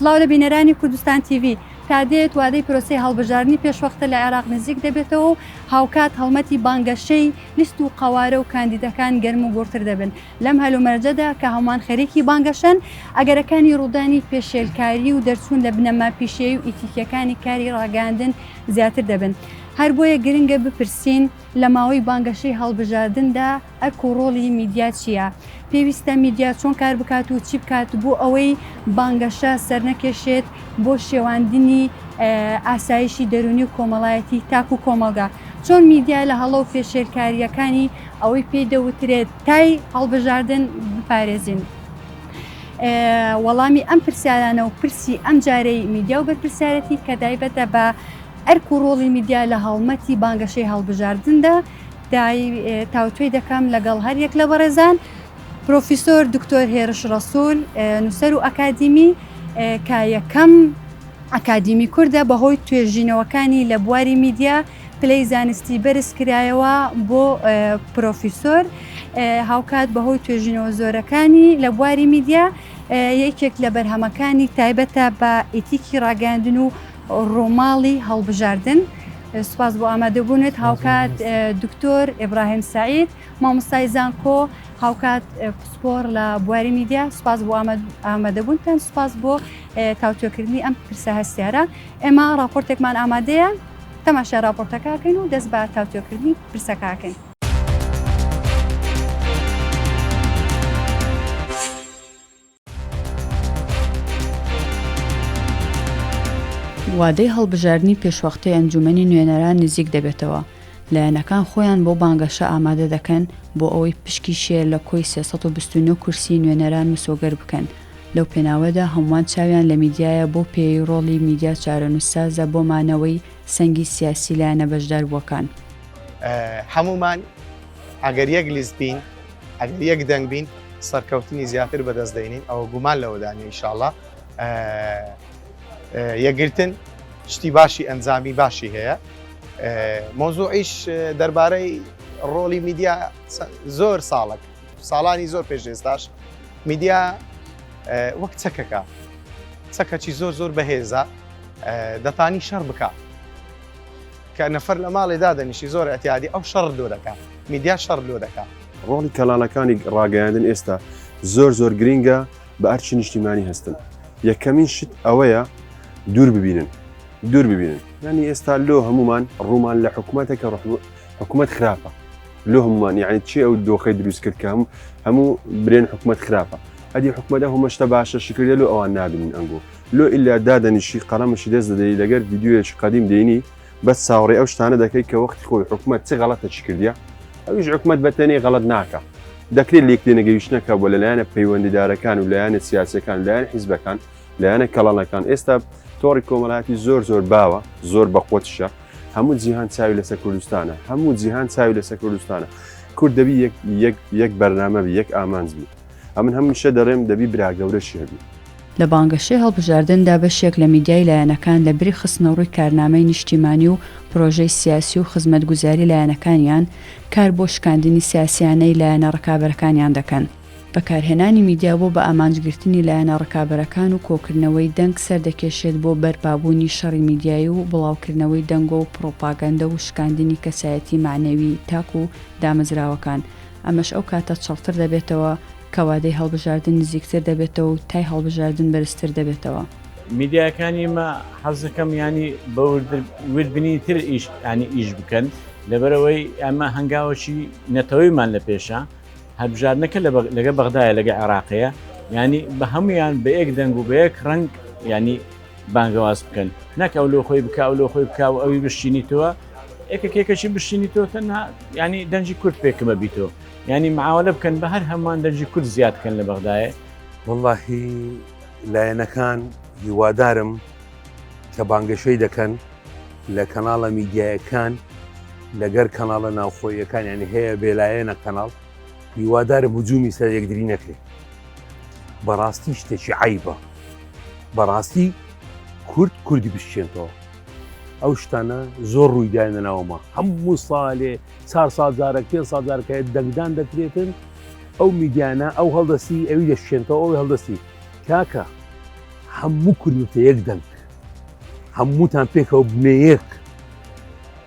سڵاو لە بینەرانی کوردستان تیڤی تا دێت وادەی پرۆسەی هەڵبژاردننی پێشوەختە لە عێراق نزیک دەبێتەوە و هاوکات هەڵمەتی بانگەشەی لیست و قەوارە و کاندیدەکان گەرم و گۆڕتر دەبن لەم هەلومەرجەدا کە هەمومان خەریکی بانگەشەن ئەگەرەکانی ڕوودانی پێشێلکاری و دەرچوون لە بنەما پیشەیە و ئیتیکیەکانی کاری ڕاگەاندن زیاتر دەبن. هەر بۆیە گرنگە بپرسین لە ماوەی بانگەشەی هەڵبژاردندا ئەرک و ڕۆڵی میدیا چییە؟ پێویستە میدیا چۆن کار بکات و چی بکات بۆ ئەوەی بانگەشە سەرنەکێشێت بۆ شێواندنی ئاسایشی دەرونی و کۆمەڵایەتی تاک و کۆمەلگا؟ چۆن میدیا لە هەڵە و پێشێرکاریەکانی ئەوەی پێی دەوترێت تای هەڵبژاردن بپارێزین؟ وەڵامی ئەم پرسیارانە و پرسی ئەم جارەی میدیا و بەرپرسیارەتی کە دایبەتە بە ئەرک و ڕۆڵی میدیا لە هەڵمەتی بانگەشەی هەڵبژاردندا تاوتوێ دەکەم لەگەڵ هەر یەک لە بەڕێزان پرۆفیسۆر دکتۆر هێرش ڕەسوول نووسەر و ئەکادیمی کە یەکەم ئەکادیمی کوردە بەهۆی توێژینەوەکانی لە بواری میدیا پلەی زانستی بەرز کرایەوە بۆ پرۆفیسۆر هاوکات بەهۆی توێژینەوە زۆرەکانی لە بواری میدیا یەکێک لە بەرهەمەکانی تایبەتە بە ئیتیکی ڕاگەاندن و ڕۆماڵی هەڵبژاردن. سوپاس بۆ ئامادەبوونێت هاوکات دکتۆر ئێبراهیم سعید مامۆستای زانکۆ هاوکات پسپۆر لە بواری میدیا. سوپاس بۆ ئامادەبوونتان، سوپاس بۆ تاوتوێکردنی ئەم پرسە هەستیارە. ئێمە راپۆرتێکمان ئامادەیە، تەماشا راپۆرتەکەکەین و دەست بە تاوتوێکردنی پرسەکەکەین. وادەی هەڵبژاردننی پێشوەختەی ئەنجومەنی نوێنەران نزیک دەبێتەوە. لایەنەکان خۆیان بۆ بانگەشە ئامادە دەکەن بۆ ئەوەی پشکی شێر لە کۆی 329 کورسی نوێنەران مسۆگەر بکەن. لەو پێناوەدا هەمووان چاویان لە میدیایە بۆ پێی ڕۆڵی میدیا چارەنووسسازە بۆ مانەوەی سەنگی سیاسی لایەنە بەشداربووەکان. هەمومان ئەگەر یەک لیست بین، ئەگەر یەک دەنگ بین، سەرکەوتنی زیاتر بەدەستدەێنین. ئەوە گومان لەوەدانی ئینشاءڵڵا یەکگرتن شتی باشی ئەنجامی باشی هەیە. مۆزوعیش دەربارەی ڕۆڵی میدیا زۆر ساڵانی زۆر پێش ئێستاش میدیا وەک چەکەکە، چەکەکی زۆر بەهێزە دەتانی شەڕ بکە کە نەفەر لە ماڵی دادەنیشی زۆر ئەتیادی ئەو شەڕ لۆ دەکە، میدیا شەڕ لۆ دەکە. ڕۆڵی کەلانەکانی ڕاگەیاندن ئێستا زۆر گرینگە بە ئەرچی نیشتیمانی هەستن. یەکەمین شت ئەوەیە دوور ببینن یعنی ئێستا لۆ هەمومان ڕوومان لە حکوومەتێکە حکوومەت خراپە، لۆ هەمومان یعنی چی ئەو دۆخەی دروست کرد کە هەموو برێن حکوومەت خراپە. ئەدی حکوومەتە هەمەشتە باشە شکردە لۆ ئەوان نابینین ئەنگۆ لۆ ئیلا دادەنیشی قەڵەمەشی دەست دەدەی لەگەر ڤیدیۆیەکی قەدیم دێنی بەس ساوڕێ ئەو شتانە دەکەی کە وەختی خۆی حکوومەت چ غەڵەتە چی کردیە، ئەویش حکوومەت بەتەنێ غەڵەت ناکە. دەکرێت لێک لێنەگەیشتنەکە بۆ لەلایەنە پەیوەندیدارەکان و لایەنە سیاسەکان، لایەنە حیزبەکان، لایەنە کەڵانەکان. ئێستا تۆڕی کۆمەڵایەتی زۆر باوە، زۆر بەقوتشە. هەموو جیهان چاوی لەسەر کوردستانە، هەموو جیهان چاوی لەسەر کوردستانە. کورد دەبی یەک بەرنامە بی، یەک ئامانج بی. ئەمن هەمیشە دەڕێم دەبی براگەورەشی هەبی. لە بانگەشەی هەڵبژاردندا بەشێک لە میدیای لایەنەکان لە بری خستنەوەڕووی کارنامەی نیشتیمانی و پرۆژەی سیاسی و خزمەتگوزاری لایەنەکانیان کار بۆ شکاندنی سیاسیانەی لایەنە ڕکابەرەکانیان دەکەن. بەکارهێنانی میدیا بۆ بە ئامانجگرتنی لایەنە ڕکابەرەکان و کۆکردنەوەی دەنگ سەردەکێشێت بۆ بەرپابوونی شەڕی میدیایی و بڵاوکردنەوەی دەنگۆ و پرۆپاگەندە و شکاندنی کەسایەتی معنەوی تاک و دامەزراوەکان. ئەمەش ئەو کاتە چەڵتر دەبێتەوە کەوادەی هەڵبژاردن نزیکتر دەبێتەوە و تای هەڵبژاردن بەرزتر دەبێتەوە. میدیاکانی مە حەزەکەم ینی بە وردبنی تر ئیش بکەن لەبەرەوەی ئەمە هەنگاوەکی نەتەوەیمان لە پێشە هەڵبژاردنەکە لەگە بەغدایە لەگە عێراقەیە، ینی بە هەمویان بە یەک دەنگ و بە یەک ڕنگ ینی بانگەواز بکەن، نەک ئەو لۆ خۆی بکە ئەو لۆ خۆی بکە و ئەوی بشینیتەوە ئێکێکێکەشی بشینیتەوە تەنها ینی دەنجی کورد پێکمە بیتەوە، ینی معاوەلە بکەن بە هەر هەمان دەنجی کورد زیاد بکەن لە بەغدایە. وەڵڵاهی لایەنەکان هیوادارم کە بانگەشەی دەکەن لە کەناڵە میدیایەکان لەگەر کەناڵە ناوخۆیەکان، ینی هەیە بێلایەنە کەناڵ، هیوادارم هجومی سەر یەکدری نەکرێت. بەڕاستی شتێکی عیبە، بەڕاستی کوردی بشێنەوە. ئەو شتانە زۆر ڕوویدایە ناوەما هەموو ساڵێ 4 ساڵ جارێک 5 ساڵ جارەکە دەنگدان دەکرێتن ئەو میدیانە ئەو هەڵدەستی ئەوی دەشێنەوە ئەوی هەڵدەستی کاکە هەموو کوردتە یەک دەنگ هەمووتان پێکەوە بنەیەک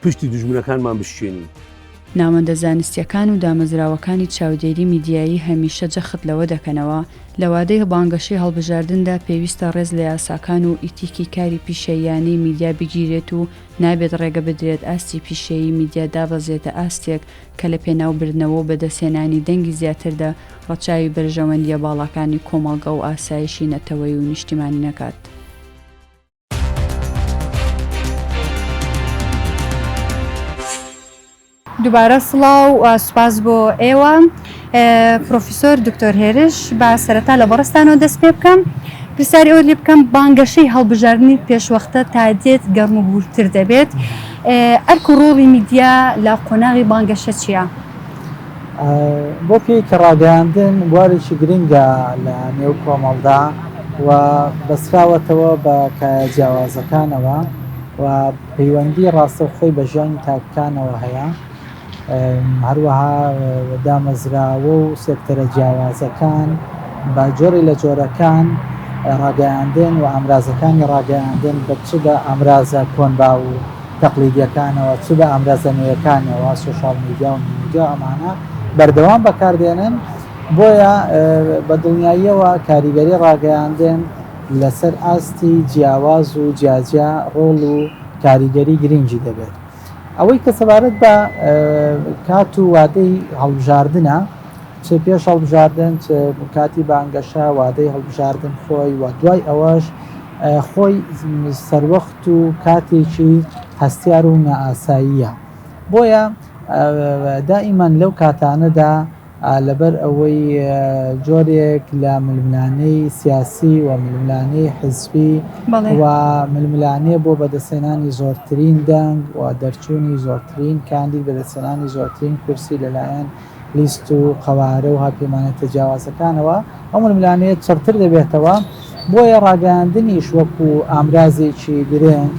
پشتی دوژمنەکانمان بشێنین. ناوەندە زانستیەکان و دامەزراوەکانی چاودێری میدیایی هەمیشە جەخت لەوە دەکەنەوە لە وادەی بانگەشەی هەڵبژاردندا پێویستە ڕێز لە یاساکان و ئیتیکی کاری پیشەیانەی میدیا بگیرێت و نابێت ڕێگە بدرێت ئاستی پیشەیی میدیا دابەزێتە ئاستێک کە لە پێناوبردنەوە بەدەستێنانی دەنگی زیاتردا ڕەچاوی بەرژەوەندیە باڵەکانی کۆمەڵگە و ئاسایشی نەتەوەی و نیشتیمانی نەکات. دووبارە سڵاو و سوپاس بۆ ئێوە پرۆفیسۆر دکتۆر هێرش با سەرەتا لە بەڕستانەوە دەست پێ بکەم پرسیاری ئەوە لێ بکەم بانگەشەی هەڵبژاردننی پێشوەختە تا دێت گەرم و بورتر دەبێت ئەرک و ڕۆڵی میدیا لە قۆناغی بانگەشە چییە؟ بۆ پێی کە ڕاگەیاندن بوارێکی گرنگە لە نێو کۆمەڵدا و بەسراوەتەوە بە جیاوازەکانەوە و پەیوەندی ڕاستەوخۆی بە ژیانی تاکەکانەوە هەیە هەروەها دامەزراوە و سێکتەرە جیاوازەکان بە جۆری لە جۆرەکان ڕاگەیاندن و ئامرازەکانی ڕاگەیاندن بە چ بە ئامرازە کۆنبا و تەقلیدیەکانەوە چ بە ئامرازە نوێیەکانەوە سوشال میدیا و میدیا ئەمانە بەردەوام بەکاردێنن بۆیە بە دڵنیاییەوە کاریگەری ڕاگەیاندن لەسەر ئاستی جیاواز و جیاجیا ڕۆڵ و کاریگەری گرنگی دەبێت. ئەوەی کە سەبارەت بە کات و وادەی هەڵبژاردنە چ پێش هەڵبژاردن چ کاتی بانگەشە وادەی هەڵبژاردن خۆی و دوای ئەوەش خۆی سەروەخت و کاتێکی هەستیار و نائاساییە بۆیە دائیمان لەو کاتانەدا لەبەر ئەوەی جۆرێک لە ململانەی سیاسی و ململانەی حزبی و ململانەیە بۆ بەدەستێنانی زۆرترین دەنگ و دەرچوونی زۆرترین کاندید بەدەستێنانی زۆرترین کورسی لەلایەن لیست و قەوارە و هاپێمانە تەجاوازەکانەوە ئەو ململانەیە چڕتر دەبێتەوە بۆیە ڕاگەیاندنیش وەکو ئامرازێکی گرنگ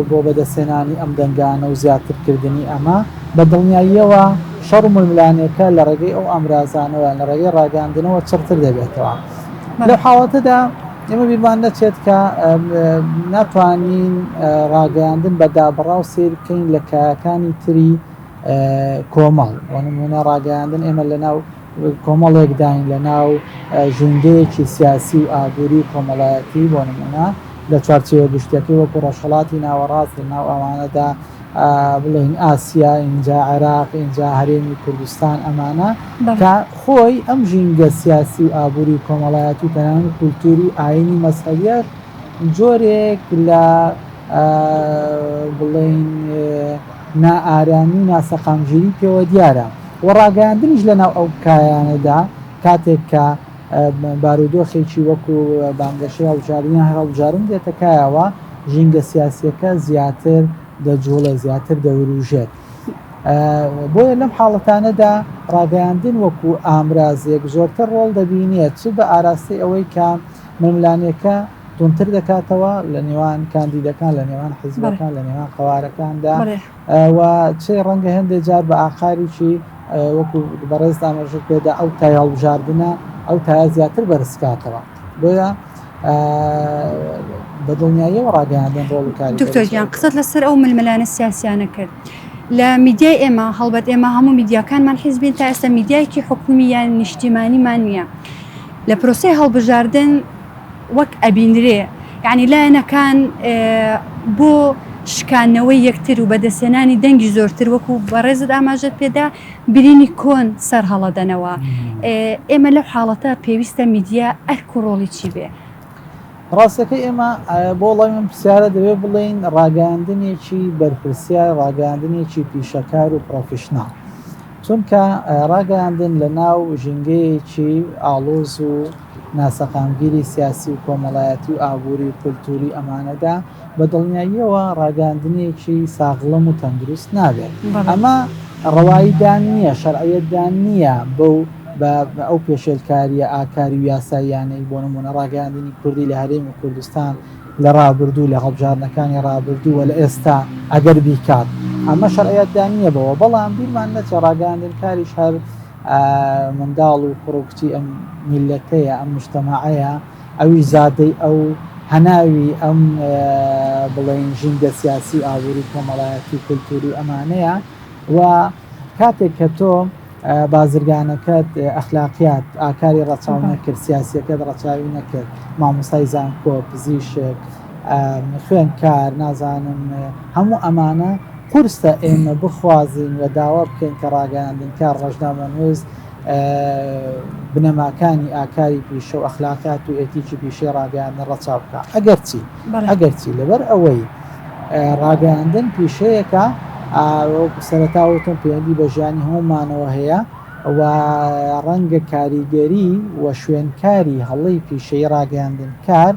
بۆ بەدەستێنانی ئەم دەنگانە و زیاترکردنی ئەمە بە دڵنیاییەوە شەڕ و ململانەکە لە ڕێگەی ئەو ئامرازانەوە لە ڕێگەی ڕاگەاندنەوە چڕتر دەبێتەوە لەو حاڵەتەدا ئێمە بیرمان نەچێت کە ناتوانین ڕاگەاندن بە دابڕاو سیر بکەین لە کایەکانی تری کۆمەڵ بۆ نمونە ڕاگەاندن ئێمە لەناو کۆمەڵێکداین لە ناو ژوندەیەکی سیاسی و ئابووری و کۆمەڵایەتی بۆ نمونە لە چوارچێوە گشتەکەی وەکو ڕۆژهەڵاتی ناوەڕاست لە ناو ئەوانەدا بڵین ئاسیا ئینجا عێراق ئینجا هەرێمی کوردستان ئەمانە کە خۆی ئەم ژینگە سیاسی و ئابووری کۆمەڵایەتی و تەنانەت کولتوری ئاینی مەسەویەت جۆرێک لە بڵین نائارامی و ناسەقامگیری پێوە دیارە و ڕاگەاندنیش لە ناو ئەو کایانەدا کاتێک کە بارودۆخێکی وەکو بانگەشەی هەڵبژاردننی هەڵبژاردن دێتە کایەوە ژینگە سیاسیەکە زیاتر دەجوڵە زیاتر دەوروژێت بۆیە لەم حاڵەتانەدا ڕاگەیاندن وەکو ئامرازێک زۆرتر ڕۆڵ دەبینێت چ بە ئاراستی ئەوەی کە مەملانەکە تونتر دەکاتەوە لە نێوان کاندیدەکان لە نێوان حیزبەکان لە نێوان قەوارەکاندا و چه ڕەنگە هەندێک جار بە ئاخاریی وەکو بەڕێز ئاماژە پێدا ئەو تای هەڵبژاردنە ئەو تایە زیاتر بەرزکاتەوە بۆیە بە دڵنیاییەوە ڕاگەیاندن ڕۆڵ کاری دکتۆریان قسەت لەسەر ئەو ململانە سیاسیانە کرد لە میدیای ئێمە هەڵبەت ئێمە هەموو میدیاکانمان حیزبین تا ئێستا میدیایەکی حکومی یان نیشتیمانیمان نییە لە پرۆسەی هەڵبژاردن وەک ئەبینرێ یعنی لایەنەکان بۆ شکانەوەی یەکتر و بەدەستێنانی دەنگی زۆرتر وەکو بەڕێزت ئاماژەت پێدا برینی کۆن سەر هەڵەدەنەوە ئێمە لەو حاڵەتە پێویستە میدیا ئەرک و ڕۆڵی چی بێ؟ ڕاستەکەی ئێمە بۆ وڵای من پرسیارە دەوێت بڵین ڕاگەاندنێکی بەرپرسیار ڕاگەاندنێکی پیشەکار و پرۆفشناڵ چونکە ڕاگەاندن لە ناو ژینگەیەکی ئاڵۆز و ناسەقامگیری سیاسی و کۆمەڵایەتی و ئابووری و کولتوری ئەمانەدا بە دڵنیاییەوە ڕاگەاندنێکی ساغڵم و تەندروست نابێت ئەمە ڕەواییدان نییە شەرعەتدان نییە بەو ئەو پێشێلکاریە ئاکاری و یاساییانەی بۆ نمونە ڕاگەاندنی کوردی لە هەرێمی کوردستان لە ڕابردوو لە هەڵبژاردنەکانی ڕابردووە لە ئێستا ئەگەر بیکات ئەمە شەرعەتدان نییە بەوە بەڵام بیرمان نەچێ ڕاگەاندن کاریش هەر منداڵ و کوڕ و کچی ئەم میلەتەیە ئەم مجتەماعەیە ئەوی زادەی ئەو هەناوی ئەم بڵێن ژینگە سیاسی ئابووری کۆمەڵایەتی کولتوری ئەمانەیە و کاتێک کە تۆ بازرگانەکەت ئەخلاقیات ئاکاری ڕەچاو نەکرد سیاسیەکەت ڕەچاوی نەکرد مامۆستای زانکۆ پزیشک خوێندکار نازانم هەموو ئەمانە قورسە ئێمە بخوازین و داوا بکەین کە ڕاگەاندنکار ڕۆژنامەنووس بنەماکانی ئاکاری پیشە و ئەخلاقات و ئێتیکی پیشەی ڕاگەاندن ڕەچاو بکە ئەگەرچی لەبەر ئەوەی ڕاگەاندن پیشەیەکە سەرەتاوتم پەیوەندی بە ژیانی هەمومانەوە هەیە و ڕەنگە کاریگەری و شوێنکاری هەڵی پیشەی ڕاگەاندن کار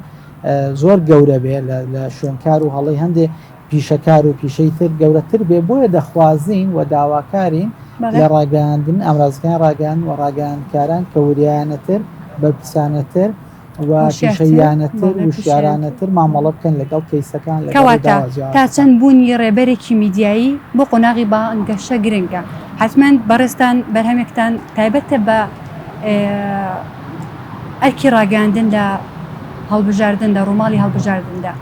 زۆر گەورە بێ لە شوێنکار و هەڵی هەندێک پیشەکار و پیشەی تر گەورەتر بێ بۆیە دەخوازین و داواکارین لە ڕاگەاندن ئەمرازەکان ڕاگەاند و ڕاگەاندکاران کە وریانەتر بە پسانەتر و پیشەیانەتر وشارانەتر مامەڵە بکەن لەگەڵ کەیسەکان کەواتە تا چەند بوونی ڕێبەرێکی میدیایی بۆ قۆناغی بانگەشە گرنگە حتمما بەڕێستان بەرهەمێکتان تایبەتە بە ئەرکی ڕاگەاندن لە هەڵبژاردندا ڕووماڵی هەڵبژاردندا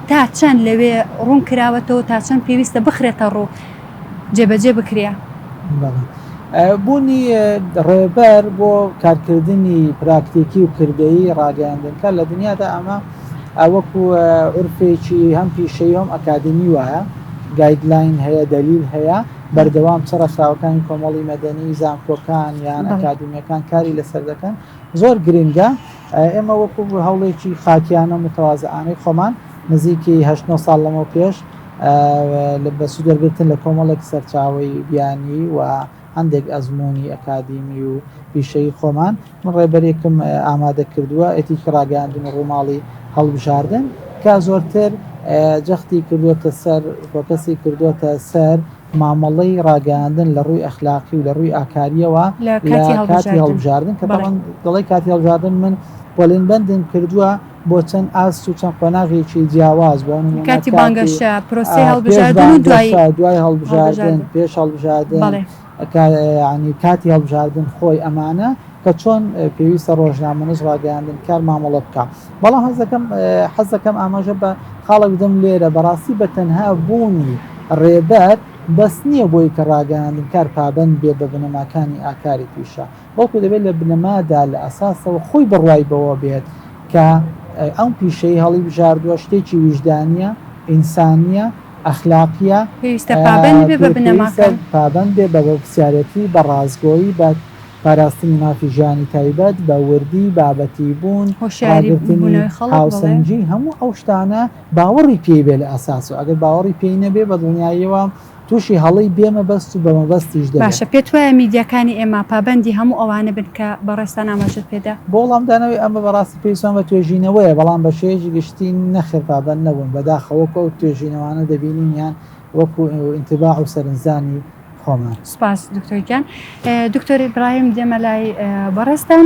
تا چەند لەوێ ڕوون کراوەتەوە تا چەند پێویستە بخرێتە ڕوو جێبەجێ بکرێ بوونی ڕێبەر بۆ کارکردنی پراکتیکی و کردەیی ڕاگەاندنکە لە دنیادا ئەمە وەکو عورفێکی هەم پیشەی هەم ئەکادمی وایە گایدلاین هەیە دەلیل هەیە بەردەوام چڕەخراوەکانی کۆمەڵی مەدەنی زانکۆکان یان ئەکادمیەکان کاری لەسەر دەکەن زۆر گرنگە ئێمە وەکو هەوڵێکی خاکیانە متەوازەانەی خۆمان نزیکی 8 ساڵ لەمەوە پێش بە سوودەرگرتن لە کۆمەڵێک سەرچاوی بیانی و هەندێک ئەزمموی ئەکادیمی و پیشەی خۆمان من ڕێبەرێکم ئامادە کردووە ئەتیکی ڕاگەاندن و ڕووماڵی هەڵبژاردن کە زۆرتر جەختی کردووەتە سەر فۆکەسی کردووەتە سەر مامەڵەی ڕاگەاندن لە ڕووی ئەخلاقی و لە ڕووی ئاکاریەوە لە کاتی هەڵبژاردن کە دەڵی کاتی هەڵبژاردن من پۆلێنبەندم کردووە بۆ چەند ئاست و چەند قۆناغێکی جیاواز بۆ کاتی بانگەشە پرۆسی هەڵبژاردن و دوای هەڵبژاردن پێش هەڵبژاردن ینی کاتی هەڵبژاردن خۆی ئەمانە کە چۆن پێویستە ڕۆژنامەنووس ڕاگەاندن کار مامەڵە بکە بەڵام حەزەکەم ئاماژە بە خاڵە بدەم لێرە بەڕاستی بە تەنها بوونی ڕێبەر بەس نییە بۆی کە ڕاگەاندن کار پابند بێ بە بنەماکانی ئاکاری پیشە بەڵکو دەبێت لە بنەمادا لە ئەساسەوە خۆی بڕوای بەوە بێت کە ئەم پیشەی هەڵی بژاردووە شتێکی ویژدانیە ئینسانیە ئەخلاقیە پێویستە پابند بێ بە بنەماکان پابند بێ بە پرسیارەتی بە ڕازگۆیی بە پاراستنی مافی ژیانی تایبەت بە وردی بابەتی بوون هاوسەنجی هەموو ئەو شتانە باوەڕی پێی بێ لە ئەساس و ئەگەر باوەڕی پێی نەبێ بە دڵنیاییەوە تووشی هەڵی بێمە بەست و بەمەبەستیش دێ باشە پێت وایە میدیاکانی ئێمە پابندی هەموو ئەوانە بن کە بەڕێستان ئاماژت پێدا بۆ وەڵامدانەوەی ئەمە بەڕاستی پێویستیان بە توێژینەوەیە بەڵام بە شێژی گشتی نەخێر پابند نەبوون بەداخەوەکە و توێژینەوانە دەبینین یان وەکو ئینتیباع و سەرنجدانی خۆمان. سپاس دکتۆر گیان. دکتۆر ئیبراهیم دێمە لای بەڕێستان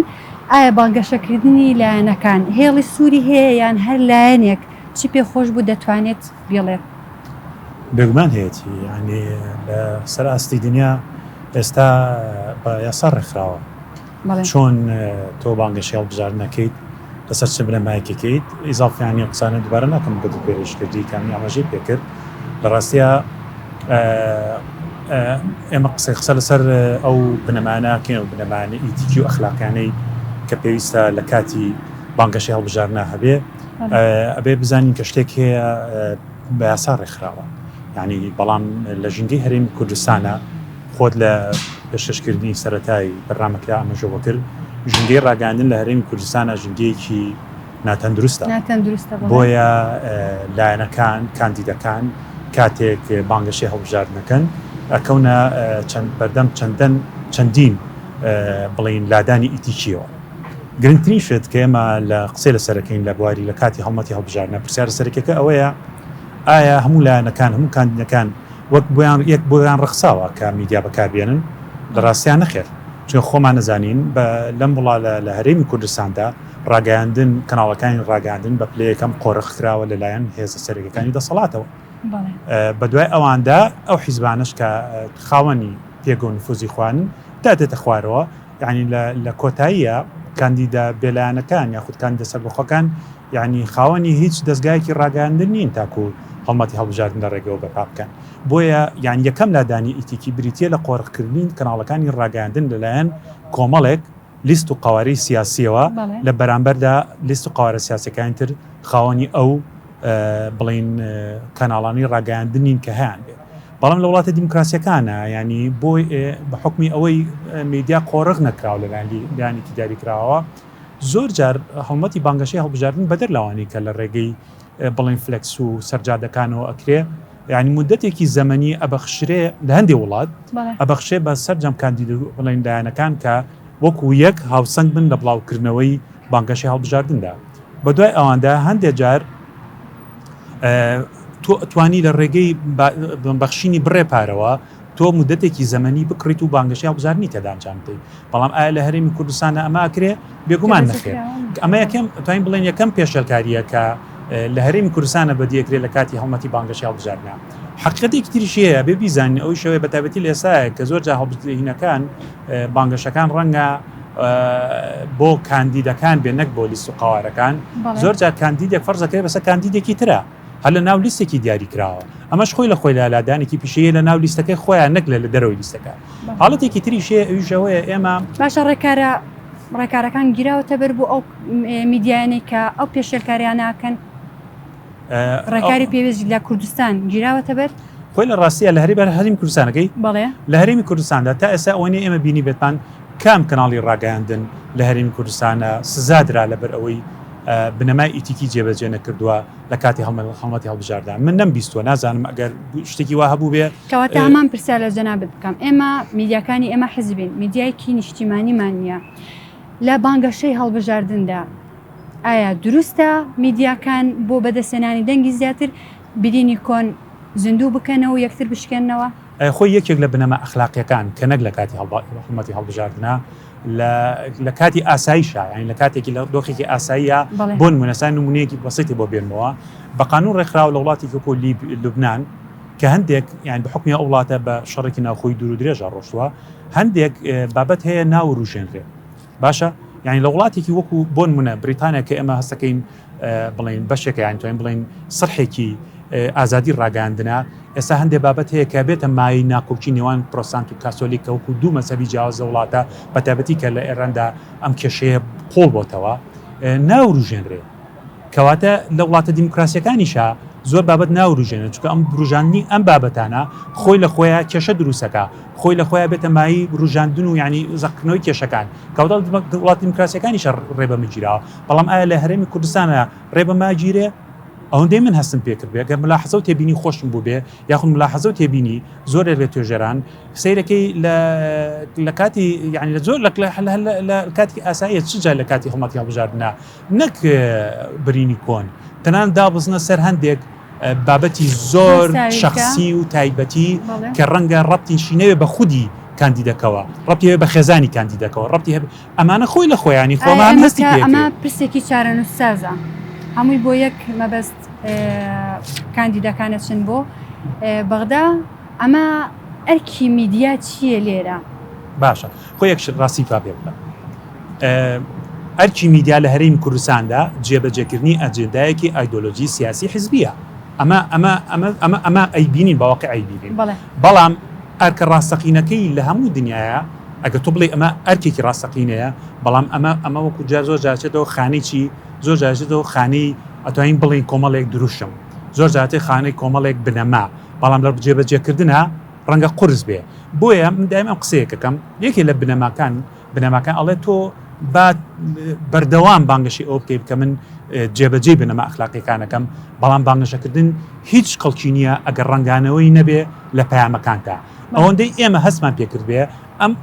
ئایا بانگەشەکردنی لایەنەکان هێڵی سووری هەیە یان هەر لایەنێک چی پێخۆش بوو دەتوانێت بڵێت؟ بێگومان هەیەی ینی لە سەر ئاستی دنیا ئێستا بە یاسا ڕێکخراوە چۆن تۆ بانگەشی هەڵبژاردنەکەیت لەسەر چ بنەمایەکەکەیت ئیزافیانی قسانە دووبارە ناکەم بە دوو پێشکردی کامی ئاماژەی پێکرد لە ڕاستیە ئێمە قسە لەسەر ئەو بنەمانەکەین و بنەمانە ئیتیکی و ئەخلاقیانەی کە پێویستە لە کاتی بانگەشی هەڵبژاردنە هەبێ ئەبێ بزانین کە شتێک هەیە بە یاسا ڕێکخراوە یعنی بەڵام لە ژینگەی هەرێمی کوردستانە خۆت لە پێشکەشکردنی سەرەتایی بەرنامەکە ئاماژەوە کرد ژینگەی ڕاگەاندن لە هەرێمی کوردستانە ژینگەیەکی ناتەندروستە بۆیە لایەنەکان کاندیدەکان کاتێک بانگەشی هەڵبژاردنەکەن ئەکەونە بەردەم چەندین بڵین لادانی ئیتیکیەوە گرنگترین شت کە ئێمە لە قسەی لە سەرەکەین لە بواری لە کاتی هەڵمەتی هەڵبژاردنە پرسیارە سەرەکیەکە ئەوەیە ئایا هەموو لایەنەکان هەموو کاندیدەکان وەک یەک بۆیان ڕەخساوە کە میدیا بەکاربێنن لە ڕاستیان نەخێر چون خۆمان نەزانین لەم وڵا لە هەرێمی کوردستاندا ڕاگەاندن کەناڵەکانی ڕاگەاندن بە پلەیەکەم قۆڕەخراوە لەلایەن هێزە سەرەکیەکانی دەسەڵاتەوە بە دوای ئەواندا ئەو حیزبانش کە خاوەنی پێگە و نفوزی خوانن دادێتە خوارەوە یعنی لە کۆتاییە کاندیدا بێلایەنەکان یاخود کاندیدە سەربەخۆکان یعنی خاوەنی هیچ دەستگایەکی ڕاگەاندن نین تاکو هەڵمەتی هەڵبژاردن لە ڕێگەوە بەپا بکەن بۆیە یان یەکەم لادانی ئیتیکی بریتە لە قۆڕکردنی کەناڵەکانی ڕاگەاندن لەلایەن کۆمەڵێک لیست و قواری سیاسیەوە لە بەرامبەردا لیست و قوارە سیاسەکانی تر خاوەنی ئەو بڵین کەناڵانی ڕاگەاندنین کە هەیان بێت بەڵام لە وڵاتە دیموکراسیەکانە ینی بۆی بە حکمی ئەوەی میدیا قۆڕق نەکراوە لەلایەنی دیاریکراوە زۆر جار هەڵمەتی بانگەشەی هەڵبژاردن بەدەر لەوانی کە لە ڕێگەی بڵین فلکس و سەرجادەکانەوە ئەکرێ ینی مدەتێکی زەمەنی ئەبەخشرێ لە هەندێک وڵات ئەبەخشێ بە سەررجەم کاندید بڵین لایەنەکان کە وەکو یەک هاوسەنگ بن لە بڵاوکردنەوەی بانگەشەی هەڵبژاردندا بە دوای ئەواندا هەندێک جار توانی لە ڕێگەی بەخشینی بڕێ پارەوە تۆ مدەتێکی زەمەنی بکڕیت و بانگەشەی هەڵبژاردنی تێدانجانتی بەڵام ئایا لە هەرێمی کوردستانە ئەمە ئەکرێ بێگومان نەخێت ئەمە یەکەم توانین بڵێن یەکەم پێشەلکاریە کە لە هەرێمی کوردستانە بەدیەکرێت لە کاتی هەڵمەتی بانگەشەی هەڵبژاردنە حقیقەتێکی تریشەیە بێ بیزانین ئەوی شەوەیە بەتابەتی لە ئێستایە کە زۆر جا هەڵبژاردنەکان بانگەشەکان ڕەنگە بۆ کاندیدەکان بێ نەک بۆ لیست و قوارەکان زۆر جار کاندیدێک فەرزەکەی بەسەر کاندیدێکی ترە هەر لە ناو لیستێکی دیاری کراوە ئەمەش خۆی لە خۆی لادانێکی پیشەیە لە ناو لیستەکەی خۆیان نەک لە دەرەوەی لیستەکە حاڵەتێکی تریشەیە ئەویشەوەیە ئێمە باشە ڕێکارەکان گیراوەتە بەر بۆ ئەو میدیانەی کە ئەو پێشێلکاریاناکەن ڕێکاری پێویست لە کوردستان گیراوەتە بەر خۆی لە ڕاستیە لە هەرێمی هەرێمی کوردستانەکەی بەڵێ لە هەرێمی کوردستاندا تا ئێستا ئەوەنێ ئێمە بینی بێتمان کام کەناڵی ڕاگەاندن لە هەرێمی کوردستانە سزادرا لەبەر ئەوەی بنەمای ئیتیکی جێبەجێ نەکردووە لە کاتی هەڵمەتی هەڵبژاردان من نەمبیستوە نازانم ئەگەر شتێکی وا هەبوو بێ کەواتە هەمان پرسیار لە جەنابەت بکەم ئێمە میدیاکانی ئێمە حزبین میدیایکی نیشتیمانیمان نییە لە بانگەشەی هەڵبژاردندا ئایا دروستە میدیاکان بۆ بەدەستێنانی دەنگی زیاتر برینی کۆن زیندوو بکەنەوە و یەکتر بشکێنەوە خۆی یەکێک لە بنەمە ئەخلاقیەکان کە نەک لە کاتی هەڵمەتی هەڵبژاردنە لە کاتی ئاساییشە یعنی لە کاتێکی لە دۆخێکی ئاساییە بۆ نمونەسان نمونەیەکی بەسیتی بۆ بێنمەوە بە قانون ڕێکخراوە لە وڵاتی وەکو لوبنان کە هەندێک یان بە حکمی ئەو وڵاتە بە شەڕێکی ناوخۆی دوور و درێژە ڕۆشتووە هەندێک بابەت هەیە ناو ڕوژێنرێ باشە یعنی لە وڵاتێکی وەکو بۆ نمونە بریتانیا کە ئێمە هەستەکەین بڵین بەشێکە یان توانین بڵین سڕحێکی ئازادی ڕاگەاندنە ئێستا هەندێک بابەت هەیە کە بێتە مای ناکۆکی نێوان پرۆتستانت و کاسۆلیکە وەکو دوو مەزهەبی جیاوازە وڵاتە بەتابەتی کە لە ئێراندا ئەم کێشەیە قۆڵ بۆتەوە ناوروژێنرێ کەواتە لە وڵاتە دیموکراسیەکانیشە زۆر بابەت ناوروژێنێت چونکە ئەم ڕوژاندنی ئەم بابەتانە خۆی لە خۆیان کێشە دروستەکە خۆی لە خۆیان بێتە مای ڕوژاندن و ینی زەقکردنەوەی کێشەکان کەواتە وڵاتی دیموکراسیەکانیشە ڕێبەمەگیراوە بەڵام ئایا لە هەرێمی کوردستانە ڕێبەماگیرێ ئەوەندەی من هەستم پێکرد بێ گە ملاحەزە و تێبینی خۆشم بوو بێ یاخود ملاحەزە و تێبینی زۆر لە توێژەران سیرەکەی لە کاتی یعنی لە زۆر لە کاتی ئاساییە چجا لە کاتی هەڵمەتی هەڵبژاردنە نەک برینی کۆن تەنان دابزنە سەر هەندێک بابەتی زۆر شخصی و تایبەتی کە ڕەنگە ڕەبتی شینەوێ بە خودی کاندیدەکەوە ڕەبتی بە خێزانی کاندیدەکەەوە ڕەبتی ئەمانە خۆی لە خۆیانی خۆمان هەستی ئەمە پرسێکی چارەنووسسازە هەمووی بۆ یەک مەبەست کاندیدەکانە چن بۆ بەغدا ئەمە ئەرکی میدیا چییە لێرە باشە خۆ یەک ڕاستی پا پێ بڵێ ئەرکی میدیا لە هەرێمی کوردستاندا جێبەجێکردنی ئەجێندایەکی ئایدۆلۆژی سیاسی حزبیە ئەمە ئەیبینین باوەقع ئەیبینین بەڵام ئەرکە ڕاستەقینەکەی لە هەموو دنیاە ئەگە تۆ بڵێ ئەمە ئەرکێکی ڕاستەقینەیە بەڵام ئەمە وەکو جار زۆر جاچێتەوە خانەی چی زۆر جاچێتەوە خانەی ئەتوانین بڵین کۆمەڵێک دروشم زۆر جاتێ خانەی کۆمەڵێک بنەما بەڵام لە جێبەجێکردنە ڕەنگە قورس بێ بۆیە من دایم ئەم قسەیەکەکەم یەکێ لە بنەماکان ئەڵێ تۆ با بەردەوام بانگەشی ئەو بکەیت کە من جێبەجێ بنەما ئەخلاقیەکانەکەم بەڵام بانگەشەکردن هیچ خەڵکی نییە ئەگەر ڕەنگانەوەی نەبێ لە پەیامەکانتە ئەوەندەی ئێمە هەستمان پێکرد بێ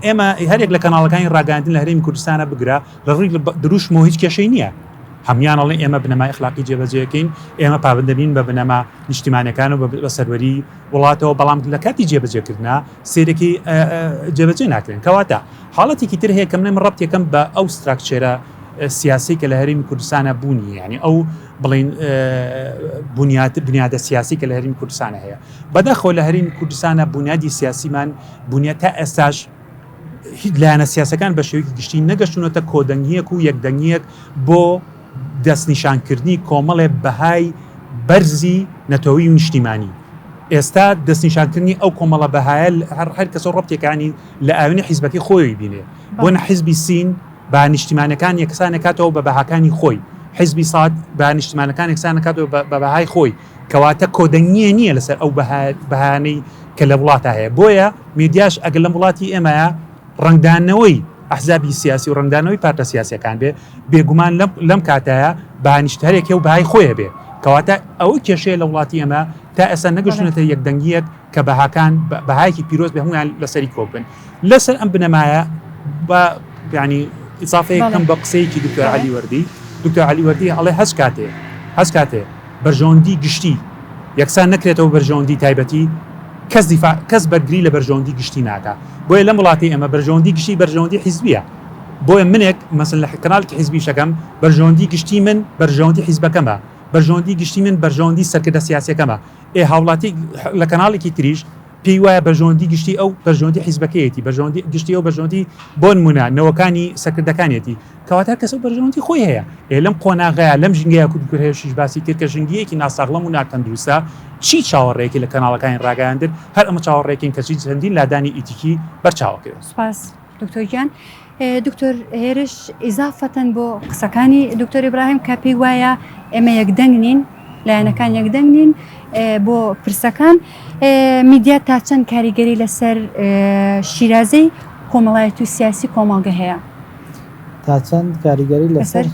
ئێمە هەرێک لە کەناڵەکانی ڕاگەاندن لە هەرێمی کوردستانە بگرە لە ڕووی دروشمەوە هیچ کێشەی نییە هەمیانەڵێ ئێمە بنەمای ئەخلاقی جێبەجێەکەین ئێمە پابندەبین بە بنەما نیشتیمانەکان و بە سەروەری وڵاتەوە بەڵام لە کاتی جێبەجێکردنا سێرەکی جێبەجێ ناکرێن کەواتە حاڵەتێکی تر هەیە کە من ڕەبتێکم بە ئەو ستراکچێرە سیاسی کە لە هەرێمی کوردستانە بوونی یعنی ئەو بڵین بنیادە سیاسی کە لە هەرێمی کوردستانە هەیە بەداخەوە لە هەرێمی کوردستانە بنیادی سیاسیمان بنیاد تا ئێستاش هیچ لایەنە سیاسەکان بە شێوەیەکی گشتی نەگەشتونەتە کۆدەنگیەک و یەکدەنگیەک بۆ دەستنیشانکردنی کۆمەڵێ بەهای بەرزی نەتەوەی و نیشتیمانی. ئێستا دەستنیشانکردنی ئەو کۆمەڵە بەهایە هەر کەسە ڕەبتێکانی لە ئاوێنی حیزبەکەی خۆی بینێ بۆ نە حیزبی سین بە نیشتیمانەکان یەکسانەکاتەوە بە بەهاکانی خۆی، حیزبی ساد بە نیشتیمانەکان یەکسانەکاتەوە بە بەهای خۆی، کەواتە کۆدەنگیە نییە لەسەر ئەو بەهانەی کە لە وڵاتە هەیە. بۆیە میدیاش ئەگەر لە وڵاتی ئێمەیە ڕنگدانەوەی ئەحزابی سیاسی و ڕنگدانەوەی پارتە سیاسیەکان بێ بێگومان لەم کاتایە بەهانیشتهرێکی و بەهای خۆیە بێ، کەواتە ئەوەی کێشەیە لە وڵاتی ئێمە تا ئێستا نەگەشتونەتە یەکدەنگیەک کە بەهاکان بەهایەکی پیرۆز بێ هەمویان لەسەری کۆبن. لەسەر ئەم بنەمایە بە ینی ئیزافەیەکەم بە قسەیەکی دکتۆر عەلی وەردی. دکتۆر عەلی وەردی ئەڵێ هەست کاتێ بەرژەوەندی گشتی یەکسان نەکرێتەوە بەرژەوەندی تایبەتی کەس بەرگری لە بەرژەوەندی گشتی ناکە. بۆیە لەم وڵاتی ئێمە بەرژەوەندی گشتی بەرژەوەندی حیزبیە. بۆیە منێک مەسەن لە کەناڵێکی حیزبی شەکەم بەرژەوەندی گشتی من بەرژەوەندی حیزبەکەمە، بەرژەوەندی گشتی من بەرژەوەندی سەرکردە سیاسیەکەمە. هاوڵاتی لە کەناڵێکی تریش پێی وایە بەرژەوەندی گشتی ئەو بەرژەوەندی حیزبەکەیەتی، بەرژەوەندی گشتی ئەو بەرژەوەندی بۆ نمونە نەوەکانی سەرکردەکانیەتی، کەواتە کەس ئەو بەرژەوەندی خۆی هەیە. لەم قۆناغەیە لەم ژنگەیە کوردکرد هەیەشیش باسی کرد کە ژنگیەکی ناساغڵەم و ناکەندروستە چی چاوەڕێکی لە کەناڵەکانی ڕاگەاندن هەر ئەمە چاوەڕێکین کەچی چەندین لادانی ئیتیکی بەرچاوە کرد. سپاس دکتۆر گیان. دکتۆر هێرش ئیزافەتەن بۆ قسەکانی دکتۆر ئیبراهیم کە پێی وایە ئێمە یەکدەنگ نین، لایەنەکان یەکدەنگ نین بۆ پرسەکان. میدیا تا چەند کاریگەری لەسەر شیرازەی کۆمەڵایەتی و سیاسی کۆمەڵگە هەیە؟ تا چەند کاریگەری لەسەر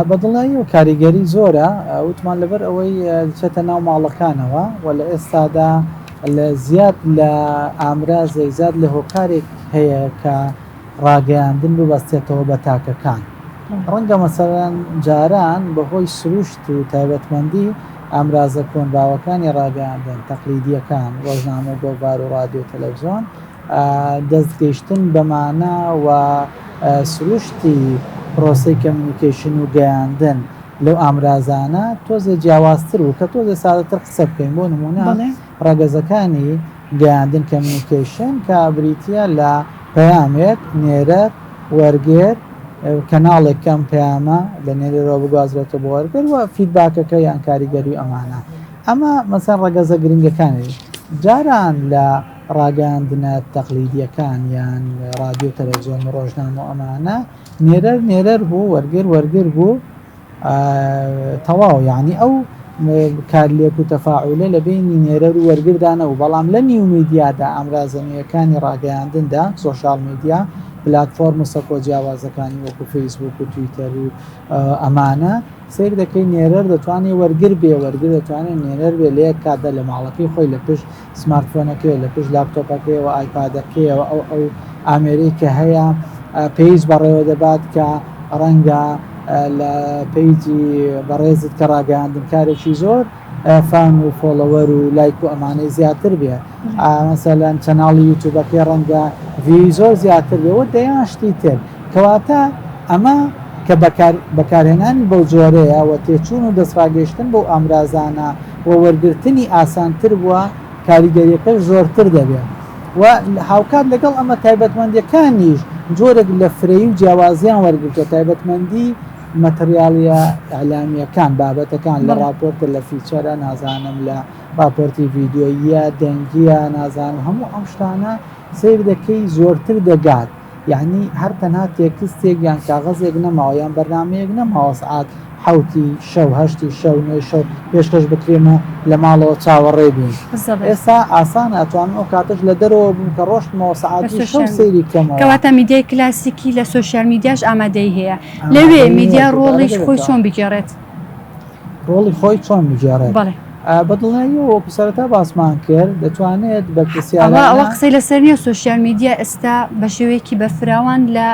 بەدڵایی و کاریگەری زۆرە وتمان لەبەر ئەوەی چێتە ناو ماڵەکانەوە و لە ئێستادا لە زیاد لە ئامرازەی زیاد لە هۆکارێک هەیە کە ڕاگەیاندن ببەستێتەوە بە تاکەکان. ڕەنگە مەسەڵەن جاران بەهۆی سروشت و تایبەتمەندی ئامرازە کۆنباوەکانی ڕاگەیاندن تەقلیدیەکان ڕۆژنامە گۆڤار و رادیۆ تەلەڤیزۆن دەستگەیشتن بەمانە و سروشتی پرۆسەی کەمیونیکیشن و گەیاندن لەو ئامرازانە تۆزە جیاوازتر و کە تۆزە سادەتر قسە بکەین. بۆ نمونە ڕاگەزەکانی گەیاندن کەمیونیکیشن کە بریتە لە پەیامێک نێرە وەرگێر کەناڵێک کەم پەیامە لە نێرەوە بگوازرێتە بۆ وەرگەر و فیدباکەکە یان کاریگەری ئەمانە. ئەمە مەسەن ڕەگەزە گرنگەکانی جاران لە ڕاگەاندنە تەقلیدیەکان یان رادیۆ تەلەڤیزۆن ڕۆژنامە و ئەمانە نێرەر بوو وەرگر بوو تەواو یعنی ئەو کارلێک و تەفاعولە لە بینی نێرەر و وەرگردانە و بەڵام لە نیو میدیادا ئامرازەنیەکانی ڕاگەیاندندا سۆشال میدیا پلتفۆرم و سەکۆ جیاوازەکانی وەکو فەیسبوک و تویتەر و ئەمانە سیر دەکەی نێرەر دەتوانێت وەرگر بێ وەرگر دەتوانێت نێرەر بێ لە یەک کاتدا لە ماڵەکەی خۆی لە پشت سمارتفۆنەکەی لە پشت لاپتۆپەکەیەوە ئایپادەکەیەوە ئەو ئامێرەی کە هەیە پێیج بەڕێوە دەبات کە ڕەنگە لە پیجی بەڕێزت کە ڕاگەاندن کارێکی زۆر فان و فۆڵەوەر و لایک و ئەمانەی زیاتر بێ مەسەلەن چەناڵی یوتیوبەکەی ڕەنگە وی زۆر زیاتر بێەوە دەیان شتی تر کەواتە ئەمە کە بەکارهێنانی بەو جۆرەیە و تێچوون و دەستڕاگەشتن بۆ ئامرازانە و وەرگرتنی ئاسانتر بووە کاریگەریەکە زۆرتر دەبێت و هاوکات لەگەڵ ئەمە تایبەتمەندیەکانیش جۆرێک لە فرەی و جیاوازیان وەرگرتە تایبەتمەندی مەتریالیە ئەعلامیەکان بابەتەکان لە راپۆرتە لە فیچەرە نازانم لە راپۆرتی ڤیددیۆیە دەنگیە نازانم هەموو ئەم شتانە سیر دەکەی زۆرتر دەگات یعنی هەر تەنها تێکستێک یان کاغەزێک نەماوە یان بەرنامەیەک نەماوە سعات حوتی شەو هەشتی شەو نوێی شەو پێشکەش بکرێمە لە ماڵەوە چاوەڕێ بین ئێستا ئاسان ئەتوانم ئەو کاتش لە دەرەوە بووم کە ڕۆشتمەوە سعاتی شەو سەیری کەمەوە کەواتە میدیای کلاسیکی لە سۆشیال میدیاش ئامادەی هەیە لەوێ میدیا ڕۆڵیش خۆی چۆن بگێڕێت ڕۆڵی خۆی چۆن بگێڕێت بەدڵنیەوە سەرەتا باسمان کرد دەتوانێت بە ئەوە قسەی لەسەر نیە سۆشیال میدیا ئێستا بە شێوەیەکی بەفراوان لە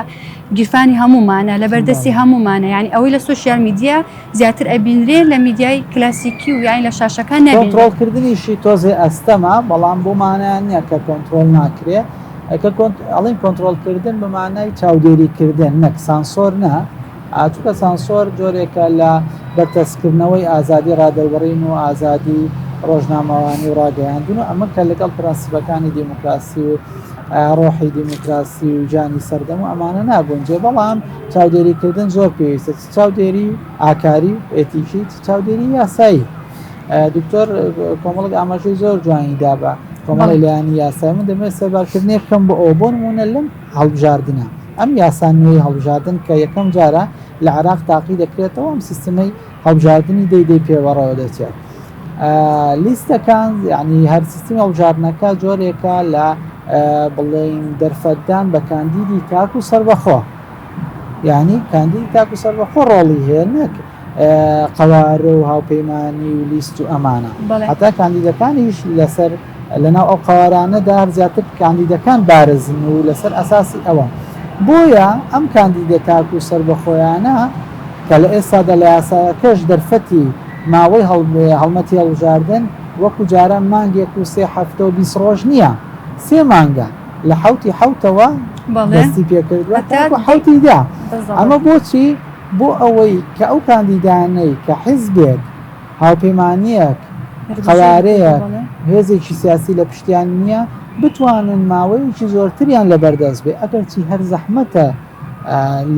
گیرفانی هەمومانە لە بەردەستی هەمومانە یعنی ئەوەی لە سۆشیال میدیا زیاتر ئەبینرێت لە میدیای کلاسیکی و یانی لە شاشەکان نەبین کۆنتڕۆڵکردنیشی تۆزێ ئەستەما بەڵام بۆمانیان نییە کە کۆنتڕۆڵ ناکرێت ئەڵین کۆنتڕۆڵکردن بەمانای چاودێریکردن نەک سانسۆر نە چونکە سانسۆر جۆرێکە لە بەرتەسکردنەوەی ئازادی ڕادەوەڕین و ئازادی ڕۆژنامەوانی و ڕاگەیاندن و ئەمە کە لەگەڵ پرەنسیپەکانی دیموکراسی و ڕۆحی دیموکراسی و جانی سەردەم و ئەمانە نابوونجێ بەڵام چاودێریکردن زۆر پێویستە چاودێری ئاکاری ئێتیکی چاودێری یاسایی دکتۆر کۆمەڵک ئاماژەی زۆر جوانیدا بە کۆمەڵی لایانی یاسای من دەمێت سەربارکردنی بکەم بۆ ئەو بۆ نمونە لەم هەڵبژاردنە ئەم یاسان نوێی هەڵبژاردن کە یەکەم جارە لە عراق تاقی دەکرێتەوە ئەم سیستەمەی هەڵبژاردننی دەی پێوەڕەوە دەچێت لیستەکان یعنی هەر سیستمی هەڵبژاردنەکە جۆرێکە لە بڵێن دەرفەتدان بە کاندیدی تاک و سەربەخۆ یعنی کاندیدی تاک و سەربەخۆ ڕۆڵی هەیە نەک قەوارە و هاوپەیمانی و لیست و ئەمانە هەتا کاندیدەکانیش لەسەر لەناو ئەو قەوارانەدا هەر زیاتر کاندیدەکان بارزن و لەسەر ئەساسی ئەوە بۆیە ئەم کاندیدە تاک و سەربەخۆیانە کە لە ئێستادا لە یاساکەش دەرفەتی ماوەی هەڵمەتی هەڵبژاردن وەکو جاران مانگێک و 3 هەفتە و 20 ڕۆژ نییە 3 مانگە لە حوتی حوتەوە دەستی پێکردوە حوتی دا ئەمە بۆچی بۆ ئەوەی کە ئەو کاندیدانەی کە حیزبێک هاوپەیمانیەک قەوارەیەک هێزێکی سیاسی لە پشتیان نییە بتوانن ماوەیەکی زۆرتریان لە بەردەست بێ ئەگەرچی هەر زەحمەتە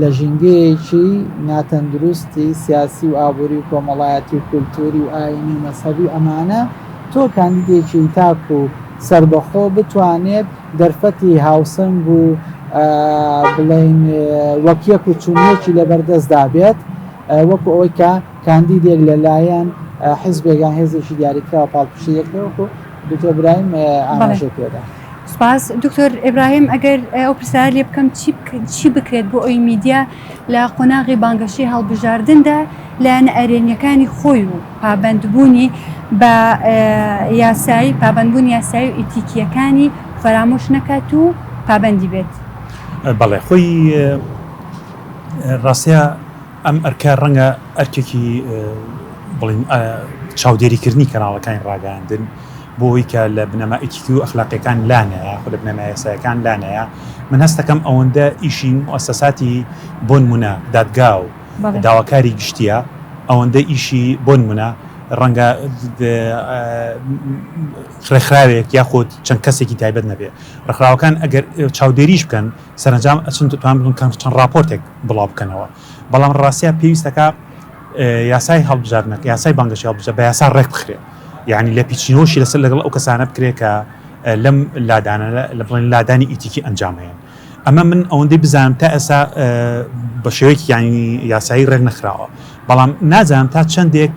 لە ژینگەیەکی ناتەندروستی سیاسی و ئابووری و کۆمەڵایەتی و کولتوری و ئاینی و مەسەبی ئەمانە تۆ کاندیدێکی تاک و سربەخۆ بتوانێت دەرفەتی هاوسنگ و بڵین وەکیەک و چونیەکی لە بەردەستدا بێت وەکو ئەوەی کە کاندیدێک لەلایەن حیزبێکیان هێزێکی دیاریکراوە پاڵپشتێکەوەکو دکتۆر برایم ئاماژەی پێدا. سپاس دکتۆر ئێبراهیم ئەگەر ئەو پرسیار لێ بکەم چی بکرێت بۆ ئەوی میدیا لە قۆناغی بانگەشەی هەڵبژاردندا لایەنە ئەرێنیەکانی خۆی و پابەندبوونی بە یاسایی پابەندبوونی یاسایی و ئیتیکیەکانی فەرامۆش نەکات و پابەندی بێت. بەڵێ خۆی ڕاستەیە ئەم ئەرکە ڕەنگە ئەرکێکی بڵین چاودێریکردنی کەناڵەکانی ڕاگەاندن بۆ ئەوەی کە لە بنەما ئیتیکی و ئەخلاقیەکان لانەیە خۆ لە بنەما یاساییەکان لانەیە من هەست دەکەم ئەوەندە ئیشی مؤسساتی بۆ نمونە دادگا و داواکاری گشتیە ئەوەندە ئیشی بۆ نمونە ڕەنگە ڕێکخراوێک یاخۆت چەند کەسێکی تایبەت نەبێ ڕێکخراوەکان ئەگەر چاودێریش بکەن سەرنجام ئەچن توان بن چەند راپۆرتێک بڵاو بکەنەوە بەڵام ڕاستیە پێویستەکە یاسای هەڵبژاردنەکە یاسای بانگەشی هەڵبژاردن بە یاسا ڕێک بخرێ یعنی لە پیچینەوەشی لەسەر لەگەڵ ئەو کەسانە بکرێت کە لەم لادانە لە بڵێن لادانی ئیتیکی ئەنجامەیە ئەمە من ئەوەندەی بزانم تا ئێستا بە شێوەیەکی ینی یاسایی ڕێک نەخراوە بەڵام نازانم تا چەندێک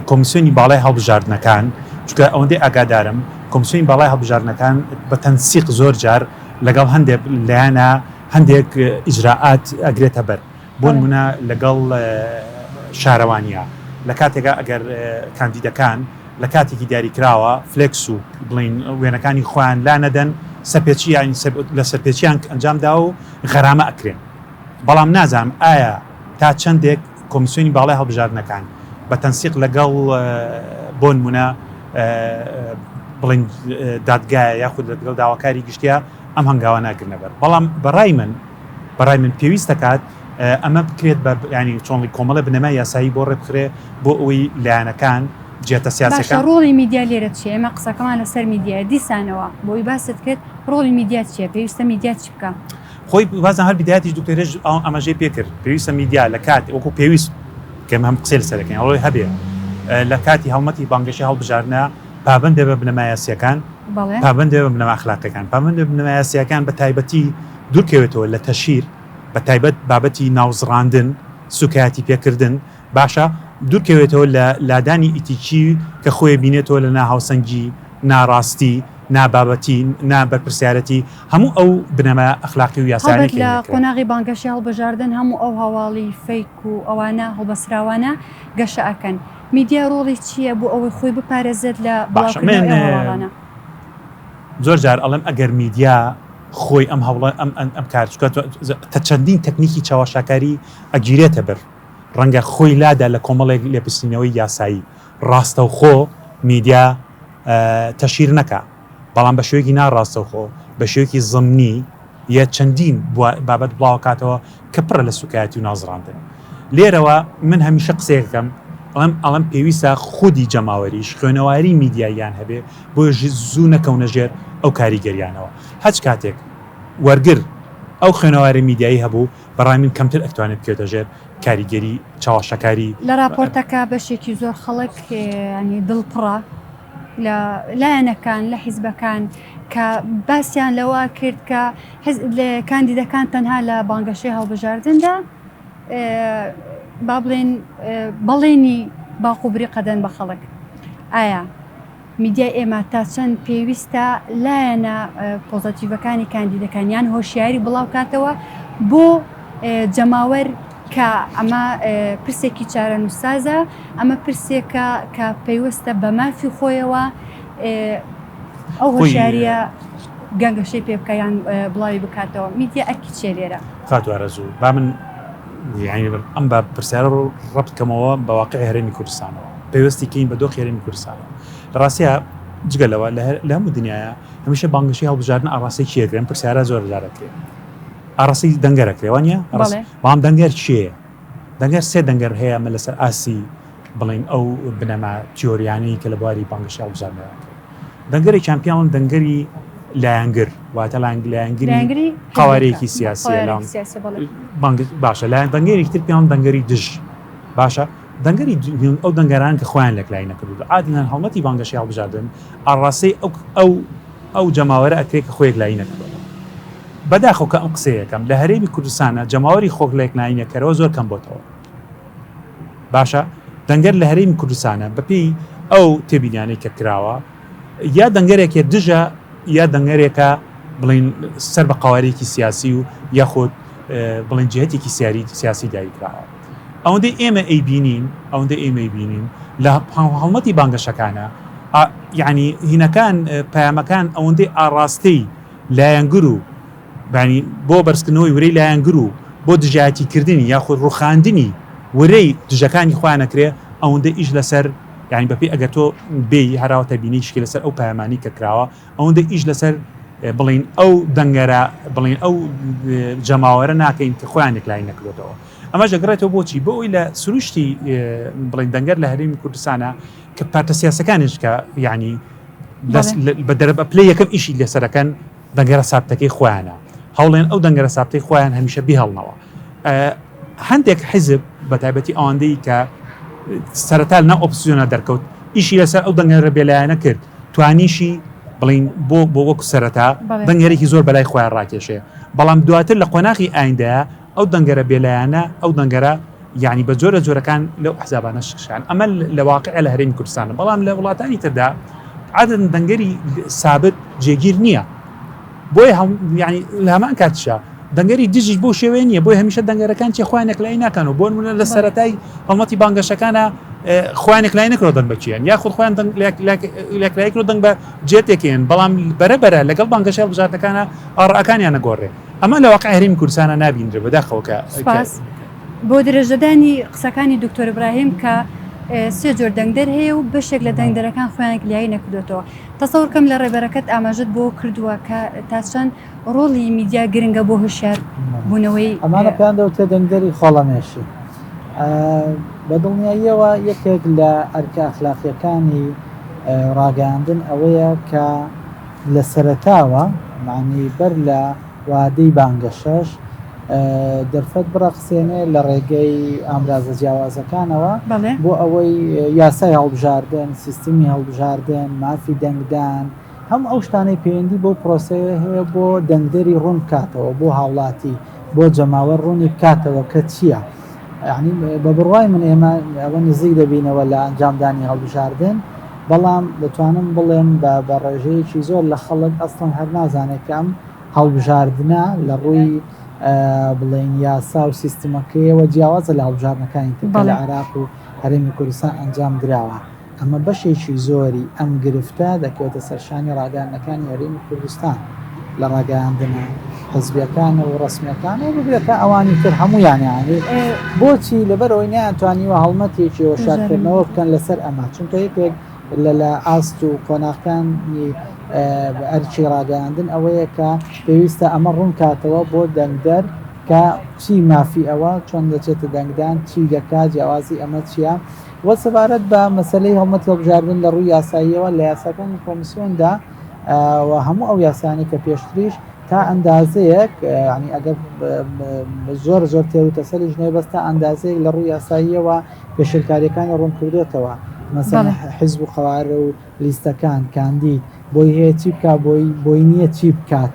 کۆمیسیۆنی باڵای هەڵبژاردنەکان چونکە ئەوەندەی ئاگادارم کۆمیسیۆنی باڵای هەڵبژاردنەکان بە تەنسیق زۆر جار لەگەڵ هەندێک لایەنە هەندێک ئیجراعات ئەگرێتە بەر بۆ نمونە لەگەڵ شارەوانیە لە کاتێکا ئەگەر کاندیدەکان لە کاتێکی دیاریکراوە فلکس و بڵین وێنەکانی خۆیان لا نەدەن سەرپێچی یانی لە سەرپێچیان ئەنجامدا و غەرامە ئەکرێن بەڵام نازانم ئایا تا چەندێک کۆمیسیۆنی باڵای هەڵبژاردنەکان بە تەنسیق لەگەڵ بۆ نمونە بڵین دادگایە یاخود لەگەڵ داواکاری گشتیە ئەم هەنگاوە ناگرنە بەر بەڵام بەڕای من پێویست دەکات ئەمە بکرێت بە ینی چۆنڵی کۆمەڵە بنەما یاسایی بۆ ڕێبخرێ بۆ ئەوەی لایەنەکان جێتە سیاسەکان ڕۆڵی میدیا لێرە چیە ئێمە قسەکەمان لەسەر میدیای دیسانەوە بۆی باست کرد ڕۆڵی میدیا چیە پێویستە میدیا چی بکە خۆی بازان هەر بدایەتی دکتۆرێژ ئەمەژەی پێکرد پێویستە میدیا لە کات وەکو پێویست کەم هەم قسەی لەسەرەکەین ئەوڵی هەبێ لە کاتی هەڵمەتی بانگەشی هەڵبژاردنە پابەندێ بە بنەما یاسیەکان پابەندێ بە بنەما ئەخلاقیەکان پابەندێ بە بنەما یاسیەکان بە تایبەتی دوورکەوێتەوە لە تەشیر بە تایبەت بابەتی ناوزڕاندن سوکایەتی پێکردن باشە دوورکەوێتەوە لە لادانی ئیتیکی کە خۆی بینێتەوە لە ناهاوسەنگی ناڕاستی نابابەتی نابەرپرسیارەتی هەموو ئەو بنەما ئەخلاقی و یاساییەکە لە قۆناغی بانگەشی هەڵبژاردن هەموو ئەو هەواڵی فەیک و ئەوانە هەڵبەسراوانە گەشە ئەکەن میدیا ڕۆڵی چییە بۆ ئەوەی خۆی بپارێزێت لە بڵاوکردنەوەی هەواڵانە زۆر جار ئەڵێم ئەگەر میدیا خۆی ئەم هەوڵە ئەم کار تا چەندین تەکنیکی چاوەشاکاری ئەگیرێتە بەر ڕەنگە خۆی لادا لە کۆمەڵێک لێپرسینەوەی یاسایی ڕاستە و خۆ میدیا تەشیر نەکە بەڵام بە شوێکی ناڕاستەوخۆ بە شوێکی زەمنی یە چەندین بابەت بڵاوکاتەوە کە پڕە لە سوکایەتی و نازڕاندن لێرەوە من هەمیشە قسەیەکەم ئەڵم پێویستە خودی جەماوەریش خوێنەواری میدیاییان هەبێ بۆ زوو نەکەونە ژێر ئەو کاریگەریانەوە هەچ کاتێک وەرگر ئەو خوێنەواری میدیایی هەبوو بەڕای من کەمتر ئەتوانێت بکێتە ژێر کاریگەری چاوەشەکاری لە راپۆرتەکە بەشێکی زۆر خەڵک ینی دڵپڕە لە لایەنەکان لە حیزبەکان کە باسییان لەوە کرد کە کاندیدەکان تەنها لە بانگەشەی هەڵبژاردندا با بڵێن بەڵێنی باقوبری قەدەن بە خەڵک ئایا میدیای ئێمە تا چەند پێویستە لایەنە پۆزەتیڤەکانی کاندیدەکانیان هۆشیاری بڵاو کاتەوە بۆ جەماوەر کە ئەمە پرسێکی چارەنووسسازە ئەمە پرسێکە کە پێویستە بە مافی خۆیەوە ئەو هۆشیاریە گەنگەشەی پێ بکەیان بڵاوی بکاتەوە میدیا ئەرکی چێ لێرە فاتوارە زوو با من ئەم بە پرسیارە ڕبتکەمەوە بە واقعی هەرێمی کوردستانەوە پێوەستی کەین بە دۆخی هەرێمی کوردستانەوە لە ڕاستیە جگەلەوە لە هەموو دنیاە هەمیشە بانگەشەی هەڵبژاردن ئاڕاستی چیەکرێن پرسیارە زۆر جارەکرێن ئاڕاستی دەنگەرەکرێوانە بەڵام دەنگەر چییە؟ دەنگەر سێ دەنگەر هەیە مە لەسەر ئاسی بڵین ئەو بنەما تیۆریانی کە لە بواری بانگەشەی هەڵبژاردنەوە دەنگەری چامپیۆن دەنگەری لایەنگر واتە لایەنگری قاوارەیەکی سیاسیە باشە لایەن دەنگێری تر پێیان دەنگەری دژ باشە دەنگەری ئەو دەنگەران کە خۆیان لەکلای نەکردو عادیان هەڵمەتی بانگەشەی هەڵبژاردن ئاڕاستی ئەو جەماوەرە ئەکرێت کە خۆیەک لای نەکردو بەداخەوە کە ئەم قسەیەکەم لە هەرێمی کوردستانە جەماوەری خۆک لە یەکلاینەکەرەوە زۆر کەم بۆتەوە باشە دەنگەر لە هەرێمی کوردستانە بەپێی ئەو تێبینیانەی کە کراوە یا دەنگەرێکە دژە یا دەنگەرێکە بڵین سەر بە قاوارێکی سیاسی و یاخۆت بڵین جهتێکی سیاسی دایکراوە ئەوەندەی ئێمە ئەیبینین لە هەڵمەتی بانگەشەکانە یعنی هینەکان پەیامەکان ئەوەندەی ئاڕاستی لایەنگر و بۆ بەرزکردنەوەی وەرەی لایەنگر و بۆ دژایەتیکردنی یاخود ڕوخاندنی وەرەی دژەکانی خۆیان نەکرێ ئەوەندە ئیش لەسەر یعنی بەپێی ئەگەر تۆ بێ هەراوتە بینیشکی لەسەر ئەو پەیامانی کە کراوە ئەوەندە ئیش لەسەر بڵین ئەو دەنگەرە بڵین ئەو جەماوەرە ناکەین کە خۆیان یەکلای نەکرێتەوە ئەمە ژەگڕێتەوە بۆچی بۆ ئەوی لە سروشتی بڵین دەنگەر لە هەرێمی کوردستانە کە پارتە سیاسەکانیش کە یعنی بە دەرەبە پلەی یەکەم ئیشی لەسەرەکەن دەنگەرە سابتەکەی خۆیانە هەوڵێن ئەو دەنگەرە سابتەی خۆیان هەمیشە بیهەڵنەوە هەندێک حیزب بە تایبەتی ئەوەندەی کە سەرەتا ناو ئۆپسیۆنە دەرکەوت ئیشی لەسەر ئەو دەنگەرە بێلایەنە کرد توانیشی بڵین بۆ وەکو سەرەتا دەنگەرێکی زۆر بەلای خۆیان ڕاکێشێ بەڵام دواتر لە قۆناغی ئایندەیە ئەو دەنگەرە بێلایەنە ئەو دەنگەرە یعنی بە جۆرەکان لەو حزابانە شکشان ئەمە لە واقع لە هەرێمی کوردستانە بەڵام لە وڵاتانی تردا عادەن دەنگەری سابت جێگیر نییە بۆی ینی لە هەمان کاتشە دەنگەری دژیش بۆ شێوێ نیە بۆی هەمیشە دەنگەرەکان چی خۆیان یەکلای ناکەن و بۆ نمونە لە سەرەتای هەڵمەتی بانگەشەکانە خۆیان یەکلای نەکرۆ دەنگ بچیان یاخود خۆیان لەکلای کرۆ دەنگ بە جێتێکێن بەڵام بەرەبەرە لەگەڵ بانگەشە هەڵبژاردنەکانە ئاڕەکانیان نەگۆڕێ ئەمە لە واقع هەرێمی کوردستانە نابینرێ بەداخەوە کە بۆ درێژەدانی قسەکانی دکتۆر ئیبراهیم کە سێ جۆر دەنگدەر هەیە و بەشێک لە دەنگدەرەکان خۆیان یەکلایی نەکردوێتەوە تەسەوڕکەم لە ڕێبەرەکەت ئاماژت بۆ کردووە کە تا چەند ڕۆڵی میدیا گرنگە بۆ هوشیار بوونەوەی ئەمانە پێیان دەوتێ دەنگدەری خۆڵەمێشی بە دڵنیاییەوە یەکێک لە ئەرکە ئەخلاقیەکانی ڕاگەاندن ئەوەیە کە لە سەرەتاوە معنی بەر لە وادەی بانگەشەش دەرفەت بڕەخسێنێ لە ڕێگەی ئامرازە جیاوازەکانەوە بۆ ئەوەی یاسای هەڵبژاردن سیستمی هەڵبژاردن مافی دەنگدان هەم ئەو شتانەی پەیوەندی بۆ پرۆسەیە هەیە بۆ دەنگدەری ڕوون کاتەوە بۆ هاوڵاتی بۆ جەماوە ڕوونی کاتەوە کە چییە یعنی بە بڕوای من ئێمە ئەوە نزیک دەبینەوە لە ئەنجامدانی هەڵبژاردن بەڵام دەتوانم بڵێم بە ڕێژەیەکی زۆر لە خەڵک ئەستان هەر نازانێت کە ئەم هەڵبژاردنە لە ڕووی بڵێن یاسا و سیستمەکەیەوە جیاوازە لە هەڵبژاردنەکانی لە عێراق و هەرێمی کوردستان ئەنجام درراوە ئەمە بەشێکی زۆری ئەم گرفتە دەکەوێتە سەرشانی ڕاگەاندنەکانی هەرێمی کوردستان لە ڕاگەاندنە حزبیەکانە و ڕسمیەکانە و بگرێتە ئەوانی تر هەموویان یانی بۆچی لەبەرەوەی نەیانتوانیوە هەڵمەتێکی وەشارکردنەوە بکەن لەسەر ئەمە چونکە یەکێک لە ئاست و کۆناغەکانی ئەرچی ڕاگەاندن ئەوەیە کە پێویستە ئەمە ڕوون کاتەوە بۆ دەنگدەر کە چی مافی ئەوە چۆن دەچێتە دەنگدان چی دەکات جیاوازی ئەمە چییە وە سەبارەت بە مەسلەی هەڵمەتی هەڵبژاردن لە ڕووی یاساییەوە لە یاساکانی کۆمیسیۆندا و هەموو ئەو یاسانی کە پێشتریش تا ئەندازەیەک ینی ئەگەر زۆر زۆر تێوتەسەری ژنێ بەس تا ئەندازەیەک لە ڕووی یاساییەوە پێشلکاریەکانی ڕوون کردوێتەوە مەسەڵ حیزب و خەوارە و لیستەکان کاندید بۆی هەیە چی بکات بۆی نییە چی بکات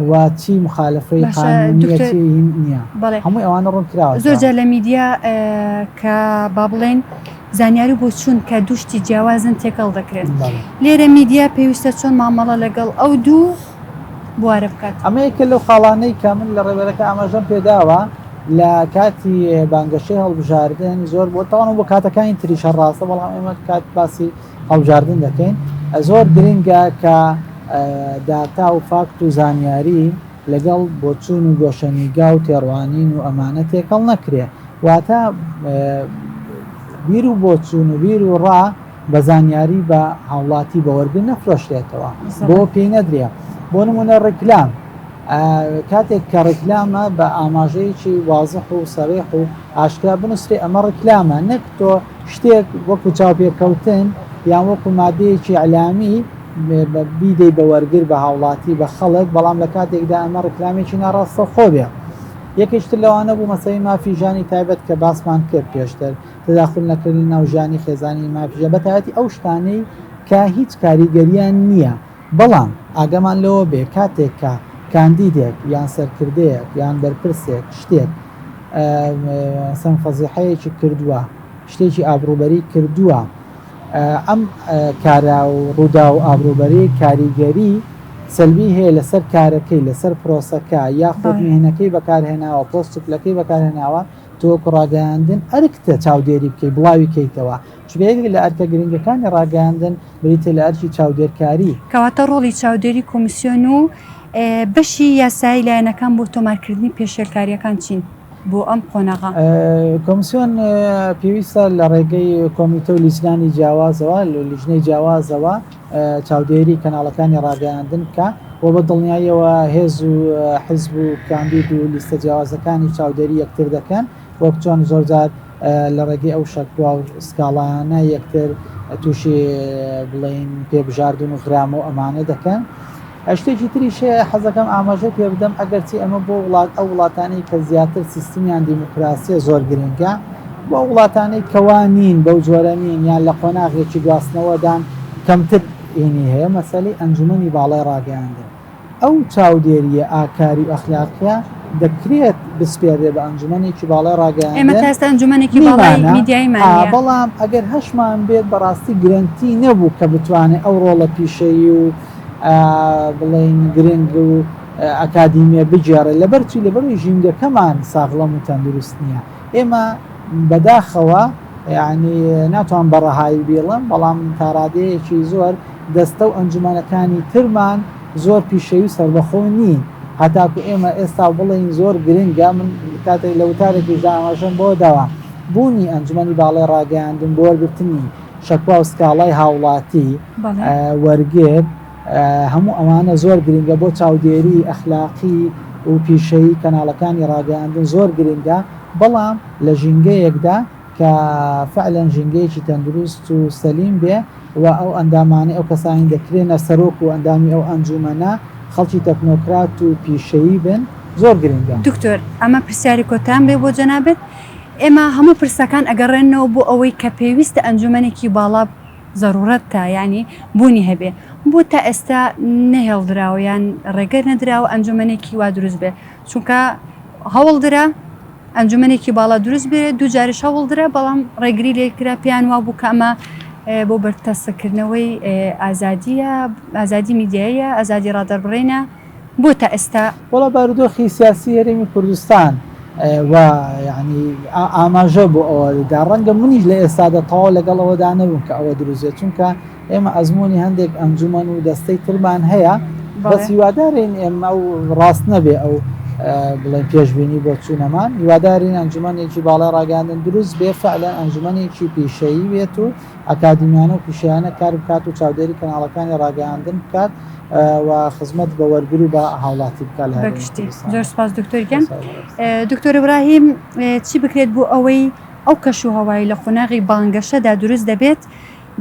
و چی مخالفەی قانونیەتی نییە هەمووی ئەوانە ڕوون کراوە زۆر جار لە میدیا کە با بڵێن زانیاری بۆ چوون کە دوشتی جیاوازن تێکەڵ دەکرێت لێرە میدیا پێویستە چۆن مامەڵە لەگەڵ ئەو دوو بوارە بکات ئەمەیەکە لەو خاڵانەی کە من لە ڕێبەرەکە ئاماژەم پێداوە لە کاتی بانگەشەی هەڵبژاردن زۆر بۆ تاوان بۆ کاتەکانی تریشە ڕاستە بەڵام ئێمە کات باسی هەڵبژاردن دەکەین زۆر گرنگە کە داتا و فاکت و زانیاری لەگەڵ بۆچوون و گۆشەنیگا و تێڕوانین و ئەمانە تێکەڵ نەکرێ واتە بیر و بۆچوون و بیر و ڕا بە زانیاری بە هاوڵاتی بەوەرگن نەفرۆشتێتەوە بۆ پێی نەدرێ بۆ نمونە ڕێکلام کاتێک کە ڕێکلامە بە ئاماژەیەکی وازح و سەرێح و ئاشکرا بنووسێ ئەمە ڕێکلامە نەک تۆ شتێک وەکو چاوپێکەوتن یان وەکو مادەیەکی علامی بیدەی بە وەرگر بە هاوڵاتی بە خەڵک بەڵام لە کاتێکدا ئەمە ڕێکلامێکی ناڕاستە خۆ بێ یەکێشتر لەوانە بوو مەسەی مافی ژانی تایبەت کە باسمان کرد پێشتر تداخل نەکردنی ناو ژانی خێزانی مافیژە بەتایەتی ئەو شتانەی کە هیچ کاریگەریان نییە بەڵام ئاگەمان لەوە بێ کاتێک کە کاندیدێک یان سەرکردەیەک یان بەرپرسێک شتێک سەم فەزیحەیەکی کردووە شتێکی ئابروبەری کردووە ئەم کارا و ڕوودا و ئابروبەری کاریگەری سەلبی هەیە لەسەر کارەکەی لەسەر پرۆسەکە یاخود مهنەکەی بەکارهێناوە پۆستکلەکەی بەکارهێناوە تۆ ڕاگەیاندن ئەرکتە چاودێری بکەی بڵاوی کەیتەوە چبێک لە ئەرکە گرنگەکانی ڕاگەیاندن بریتە لە ئەرکی چاودێرکاری کەواتە ڕۆڵی چاودێری کۆمیسیۆن و بەشی یاسایی لایەنەکان بۆ تۆمارکردنی پێشێلکاریەکان چین بۆ ئەم قۆناغا کۆمیسیۆن پێویستە لە ڕێگەی کۆمیتە و لیسنانی جیاوازەوە لیژنەی جیاوازەوە چاودێری کەناڵەکانی ڕاگەیاندن بکە بۆ بە دڵنیاییەوە هێز و حیزب و کاندید و لیستە جیاوازەکانی چاودێری یەکتر دەکەن وەک چۆن زۆرجار لە ڕێگەی ئەو شەکووا و سکاڵانە یەکتر تووشی بڵین پێبژاردن و غرامە و ئەمانە دەکەن شتێکی تریشێ حەزەکەم ئاماژە پێ بدەم ئەگەرچی ئەمە بۆ وڵات ئەو وڵاتانەی کە زیاتر سیستمیان دیموکراسیە زۆر گرنگە بۆ وڵاتانەی کەوانین بەو جۆرەنین یان لە قۆناغێکی گواستنەوەدان کەمتر ئینی هەیە مەسەلەی ئەنجومەنی باڵای ڕاگەیاندن ئەو چاودێریە ئاکاری و ئەخلاقیە دەکرێت بسپێرێ بە ئەنجومەنێکی باڵای ڕاگەیاندن ئێمە تا ئێستا ئەنجومەنێکی باڵای میدیایمانە بەڵام ئەگەر هەشمان بێت بەڕاستی گرنگی نەبوو کە بتوانێت ئەو ڕۆڵە پیشەیی و بڵین گرنگ و ئەکادیمیە بجێڕێ لەبەرچی لەبەروی ژینگەکەمان ساغڵەم و تەندروست نییە ئێمە بەداخەوە یعنی ناتوان بەڕەهایی بێڵم بەڵام تاڕادەیەکی زۆر دەستە و ئەنجومەنەکانی ترمان زۆر پیشەوی سەربەخۆ نین هەتاکو ئێمە ئێستا بڵین زۆر گرنگە من کاتێک لە وتارێکی داماژەم بۆ داوام بوونی ئەنجومەنی باڵای ڕاگەیاندن بۆ وەرگرتنی شەکوا و سکاڵای هاوڵاتی وەرگێت هەموو ئەوانە زۆر گرنگە بۆ چاودێری ئەخلاقی و پیشەیی کەناڵەکانی ڕاگەیاندن زۆر گرنگە بەڵام لە ژینگەیەکدا کە فعلەن ژینگەیەکی تەندروست و سەلیم بێ و ئەو ئەندامانە ئەو کەسانی دەکرێنە سەرۆک و ئەندامی ئەو ئەنجومەنە خەڵکی تەکنۆکرات و پیشەیی بن زۆر گرنگە دکتۆر ئەمە پرسیاری کۆتان بێ بۆ جەنابێت ئێمە هەموو پرسەکان ئەگەڕێنەوە بۆ ئەوەی کە پێویستە ئەنجومەنێکی باڵا ضرورەت تا ینی بوونی هەبێ بۆ تا ئێستا نەهێڵدراوە یان ڕێگەر نەدراوە ئەنجومەنێکی وا دروست بێ چونکە هەوڵدرا ئەنجومەنێکی باڵا دروست بێ دوو جارش هەوڵدرا بەڵام ڕێگری لێکرا پیان وا بوو کە ئەمە بۆ بەرتەسەکردنەوەی ئازادیە ئازادی میدیایە ئازادی ڕادەربڕێنە بۆ تا ئێستا وڵا بارودۆخی سیاسی هەرێمی کوردستان و ینی ئاماژە بۆ ئەوەدا ڕەنگە منیش لە ئێستادا تەواو لەگەڵ ئەوەدا نەبووم کە ئەوە دروزێت چونکە ئێمە ئەزمموی هەندێک ئەنجومەن و دەستەی ترمان هەیە بەس هیوادارین ئێمە ئەو ڕاست نەبێ ئەو بڵێن پێشببینی بۆ چوونەمان هیوادارین ئەنجومەنێکی باڵای ڕاگەاندن دروست بێ فعلا ئەنجومەنێکی پیشەیی بێت و ئەکادیمیانە و پیشیانە کار بکات و چاودێری کەناڵەکانی ڕاگەاندن بکات و خزمەت بە وەرگر و بە هاوڵاتی بکات بەگشتی زۆر سپاس دکتۆریان دکتۆر ئیبراهیم چی بکرێت بۆ ئەوەی ئەو کەش و هەوای لە قۆناغی بانگەشەدا دروست دەبێت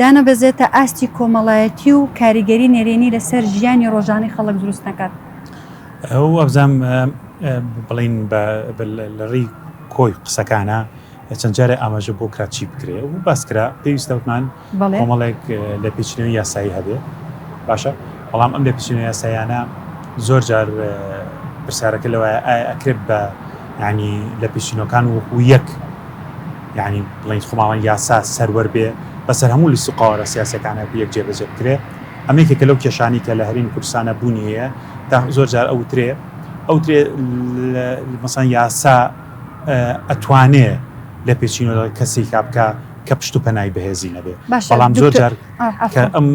دانەبەزێتە ئاستی کۆمەڵایەتی و کاریگەری نێرێنی لەسەر ژیانی ڕۆژانەی خەڵک دروست نەکات. ئەو ئەبزام بڵین لە ڕێی کۆی قسەکانە چەند جارێ ئاماژە بۆ کراچی بکرێ و باسکرا پێویستە وتمان کۆمەڵێک لە پێچینەوەی یاسایی هەبێ باشە بەڵام ئەم لە پێچینەوەی یاسایانە زۆر جار پرسیارەکە لەوەیە ئەکرێت بە ینی لە پێچینەکان و یەک ینی بڵین خۆماڵەن یاسا سەروەر بێ بەسەر هەموو لی سوقاوەرە سیاسەکانە یەک جێبەجێ بکرێ ئەمێکێکە لەو کێشانی کە لە هەرێمی کوردستانە بوونی هەیە تا زۆر جار ئەوترێ مەسەڵەن یاسا ئەتوانێ لە پێچینەوە کەسێک بکە کە پشت و پەنای بەهێزی نەبێ بەڵام زۆر جار کە ئەم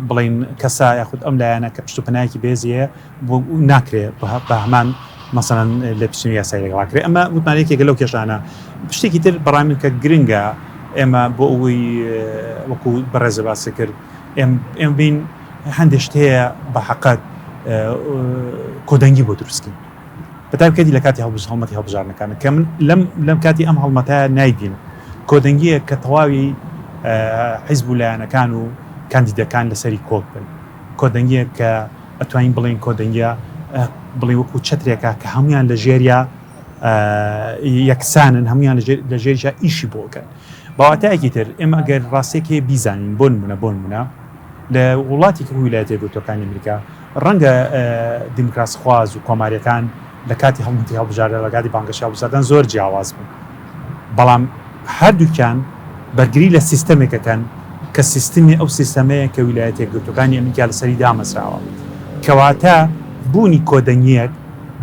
بڵین کەسا یاخود ئەم لایەنە کە پشت و پەنایەکی بێزیە بۆ ناکرێ بە هەمان مەسەڵەن لە پێچینەوەی یاسایی لەگەڵاکرێ ئەمە وتمانێکێکە لەو کێشانە شتێکی تر بەڕای من کە گرنگە ئێمە بۆ ئەوەی وەکو بەڕێزە باسی کرد ئێمە بین هەندێک شت هەیە بە حەقەت کۆدەنگی بۆ دروستکەین بەتایبەتی لە کاتی هەڵمەتی هەڵبژارنەکانە کە من لەم کاتی ئەم هەڵمەتە نایبین کۆدەنگیە کە تەواوی حیزب و لایەنەکان و کاندیدەکان لەسەری کۆک بن کۆدەنگیە کە ئەتوانین بڵین کۆدەنگیە بڵێ وەکو چەترێکە کە هەمویان لە ژێریا یەکسانن هەمویان لە ژێریشە ئیشی بۆکەن باواتایەکی تر ئێمە ئەگەر ڕاستێک هەیە بیزانین بۆ نمونە لە وڵاتی کە ویلایەتە یەکگرتووەکانی ئەمریکا ڕەنگە دیموکراسیخواز و کۆماریەکان لە کاتی هەڵمەتی هەڵبژاردە لە کاتی بانگەشی هەڵبژاردن زۆر جیاواز بوون بەڵام هەردووکیان بەرگری لە سیستەمێکەکەن کە سیستمی ئەو سیستەمەیە کە ویلایەتە یەکگرتووەکانی ئەمریکا لەسەری دامەزراوە کەواتە بوونی کۆدەنگیەک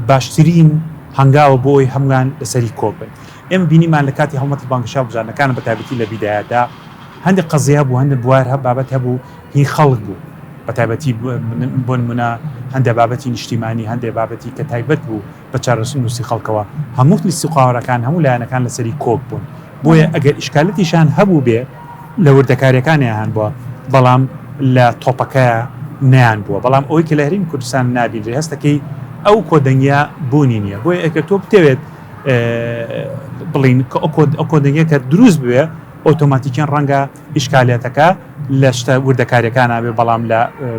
باشترین هەنگاوە بۆی هەمووان لەسەری کۆبن ئێمە بینیمان لە کاتی هەڵمەتی بانگەشی هەڵبژاردنەکانە بەتایبەتی لە بیدایەتدا هەندێک قەزەیە بوو هەندێک بوار بابەت هەبوو هی خەڵک بوو بەتایبەتی بۆ نمونە هەندێک بابەتی نیشتیمانی هەندێک بابەتی کە تایبەت بوو بە چارەسوو نووسی خەڵکەوە هەموو لیستی قاوەڕەکان هەموو لایەنەکان لەسەری کۆک بوون بۆیە ئەگەر ئیشکالەتیشان هەبوو بێ لە وردەکاریەکانیان بووە بەڵام لە تۆپەکەیە نیان بووە بەڵام ئەوەی کە لە هەرێمی کوردستان نابینرێ هەستەکەی ئەو کۆدەنگیا بوونی نییە بۆیە ئەگەر تۆ بتەوێت بڵین ئەو کۆدەنگیە کە دروست بوێ ئۆتۆماتیکیان ڕەنگە ئیشکالێتەکە لە شتە وردەکاریەکانە بێ بەڵام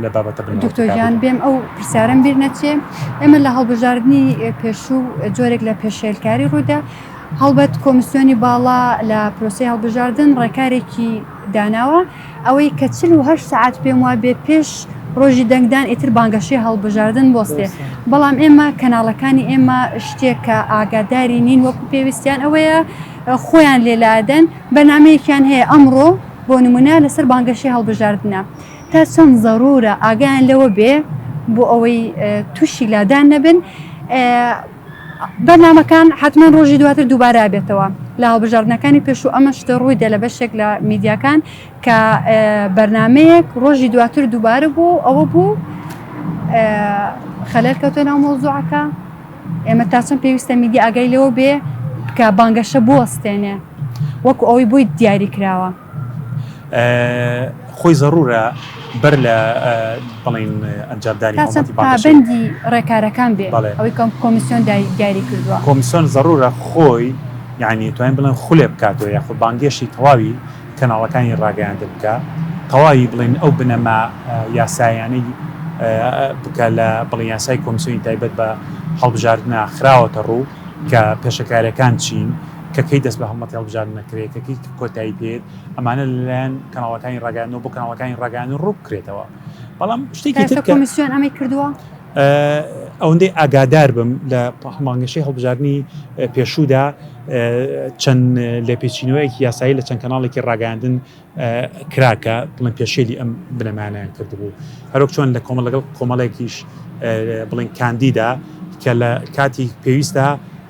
لە بابەتە دکتۆریان بێم ئەو پرسیارم بیر نەچێ ئێمە لە هەڵبژاردننی پێشوو جۆرێک لە پێشێلکاری ڕوودا هەڵبەت کۆمیسیۆنی باڵا لە پرۆسی هەڵبژاردن ڕێکارێکی داناوە ئەوەی کە 48 ساعت پێم وە بێ پێش ڕۆژی دەنگدان ئیتر بانگەشی هەڵبژاردن بۆستێ بەڵام ئێمە کەناڵەکانی ئێمە شتێک کە ئاگاداری نین وەکو پێویستیان ئەوەیە خۆیان لێلادەن بەنامەیەکیان هەیە ئەمڕۆ بۆ نمونە لەسەر بانگەشی هەڵبژاردنە تا چەند زەڕورە ئاگیان لەوە بێ بۆ ئەوەی تووشی لادان نەبن بەنامەکان حتمما ڕۆژی دواتر دووبارە بێتەوە لە هەڵبژاردنەکانی پێشوو ئەمە شتە ڕوویدا لە بەشێک لە میدیاکان کە بەرنمەیەک ڕۆژی دواتر دووبارە بوو ئەوە بوو خەلەل کەوتە ناو مۆزوعەکە ئێمە تا چەند پێویستە میدیا ئاگای لەوە بێ کە بانگەشە بوەستێنێ وەکو ئەوەی بۆی دیاری کراوە خۆی زەڕورە بەر لە بڵین ئەنجامدانی پابەندی ڕێکارەکان بێ ئەوەی کۆمیسیۆن دیاری کردووە کۆمیسیۆن زەڕورە خۆی یعنی توانین بڵێن خولێ بکاتەوە یاخود بانگێشی تەواوی کەناڵەکانی ڕاگەیاندە بکە تەواوی بڵین ئەو بنەما یاسایانەی بکە لە بڵین یاسای کۆمیسیۆنی تایبەت بە هەڵبژاردنە خراوەتە ڕوو کە پێشەکاریەکان چین کەکەی دەست بە هەڵمەتی هەڵبژاردن نەکرێت کەکەی کۆتایی پێت ئەمانە لەلایەن کەناڵەکانی ڕاگەیاندنەوە بۆ کەناڵەکانی ڕاگەیاندن ڕوو بکرێتەوە بەڵام شتێکی تر کۆمیسیۆن ئەمەی کردووە ئەوەندەی ئاگادار بم لە بانگەشەی هەڵبژاردننی پێشوودا چەند لێپێچینەوەیەکی یاسایی لە چەند کەناڵێکی ڕاگەیاندن کراکە بڵێن پێشێلی ئەم بنەمانیان کردبوو هەروەک چۆن لە کۆمەڵ لەگەڵ کۆمەڵێکیش بڵێن کاندیدا کە لە کاتی پێویستە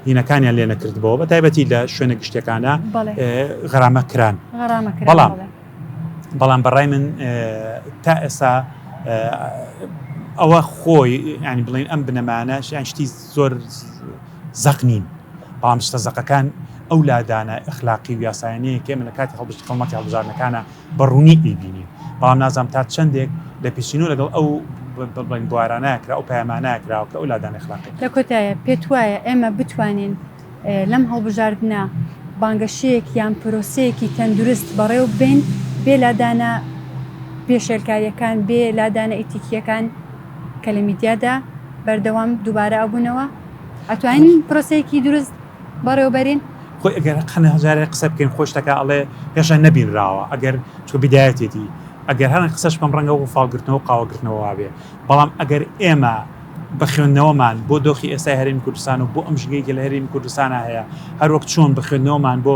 هینەکانیان لێ نەکردبەوە بە تایبەتی لە شوێنە گشتەکانە غەرامە کران بەڵام بەڕای من تا ئێستا ئەوە خۆی ینی بڵین ئەم بنەمانە شتی زۆر زەق نین بەڵام شتە زەقەکان ئەو لادانە ئەخلاقی و یاسایانەیە کە ئێمە لە کاتی هەڵمەتی هەڵبژاردنەکانە بەڕوونی ئیبینین بەڵام نازانم تا چەندێک لە پێشینۆ لەگەڵ ئەو بڵین بوارانەکرا ئەو پەیامانەکراوە کە ئەو لادانە ئەخلاقی لە کۆتایە پێت وایە ئێمە بتوانین لەم هەڵبژاردنە بانگەشەیەک یان پرۆسەیەکی تەندروست بەڕێوە ببین بێ لادانە پێشێلکاریەکان بێ لادانە ئیتیکیەکان کە لە میدیادا بەردەوام دووبارە ئەبوونەوە ئەتوانین پرۆسەیەکی دروست بەڕێوەبەرین خۆی ئەگەر قەنە هەزارێ قسە بکەین خۆشتەکە ئەڵێ هێشە نەبینراوە ئەگەر چۆ بدایەتێتی ئەگەر هەرن قسەش بەم ڕەنگە و فاڵگرتنەوە قاوەگرتنەوە وابێ بەڵام ئەگەر ئێمە بە خوێندنەوەمان بۆ دۆخی ئێستای هەرێمی کوردستان و بۆ ئەم ژنگەیەکی لە هەرێمی کوردستانە هەیە هەروەک چۆن بە خوێندنەوەمان بۆ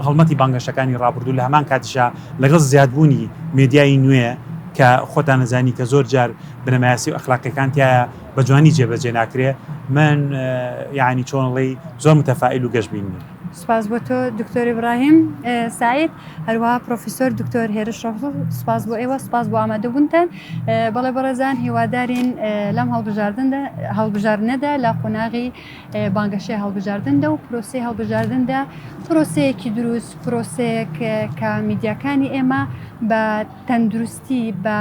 هەڵمەتی بانگەشەکانی ڕابردوو لە هەمان کاتیشا لەگەڵ زیادبوونی مێدیای نوێ کە خۆتان نەزانی کە زۆر جار بنەمایەسی و ئەخلاقیەکان تایە بە جوانی جێبەجێ ناکرێ من یعنی چۆنڵی زۆر متەفائیل و گەشتبین سپاس بۆ تۆ دکتۆر ئیبراهیم سعید هەروەها پرۆفیسۆر دکتۆر هێرش ڕەفزوو سپاس بۆ ئێوە سپاس بۆ ئامادەبوونتان بەڵێ بەڕێزان هیوادارین لەم هەڵبژاردنەدا لە قۆناغی بانگەشەی هەڵبژاردندا و پرۆسەی هەڵبژاردندا پرۆسەیەکی دروست پرۆسەیەک کە میدیاکانی ئێمە بە تەندروستی بە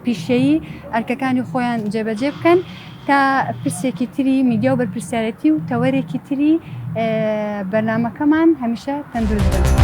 پیشەیی ئەرکەکانی خۆیان جێبەجێ بکەن تا پرسێکی تری میدیا و بەرپرسیارەتی و تەوەرێکی تری بەرنامەکەمان هەمیشە تەندروست بن.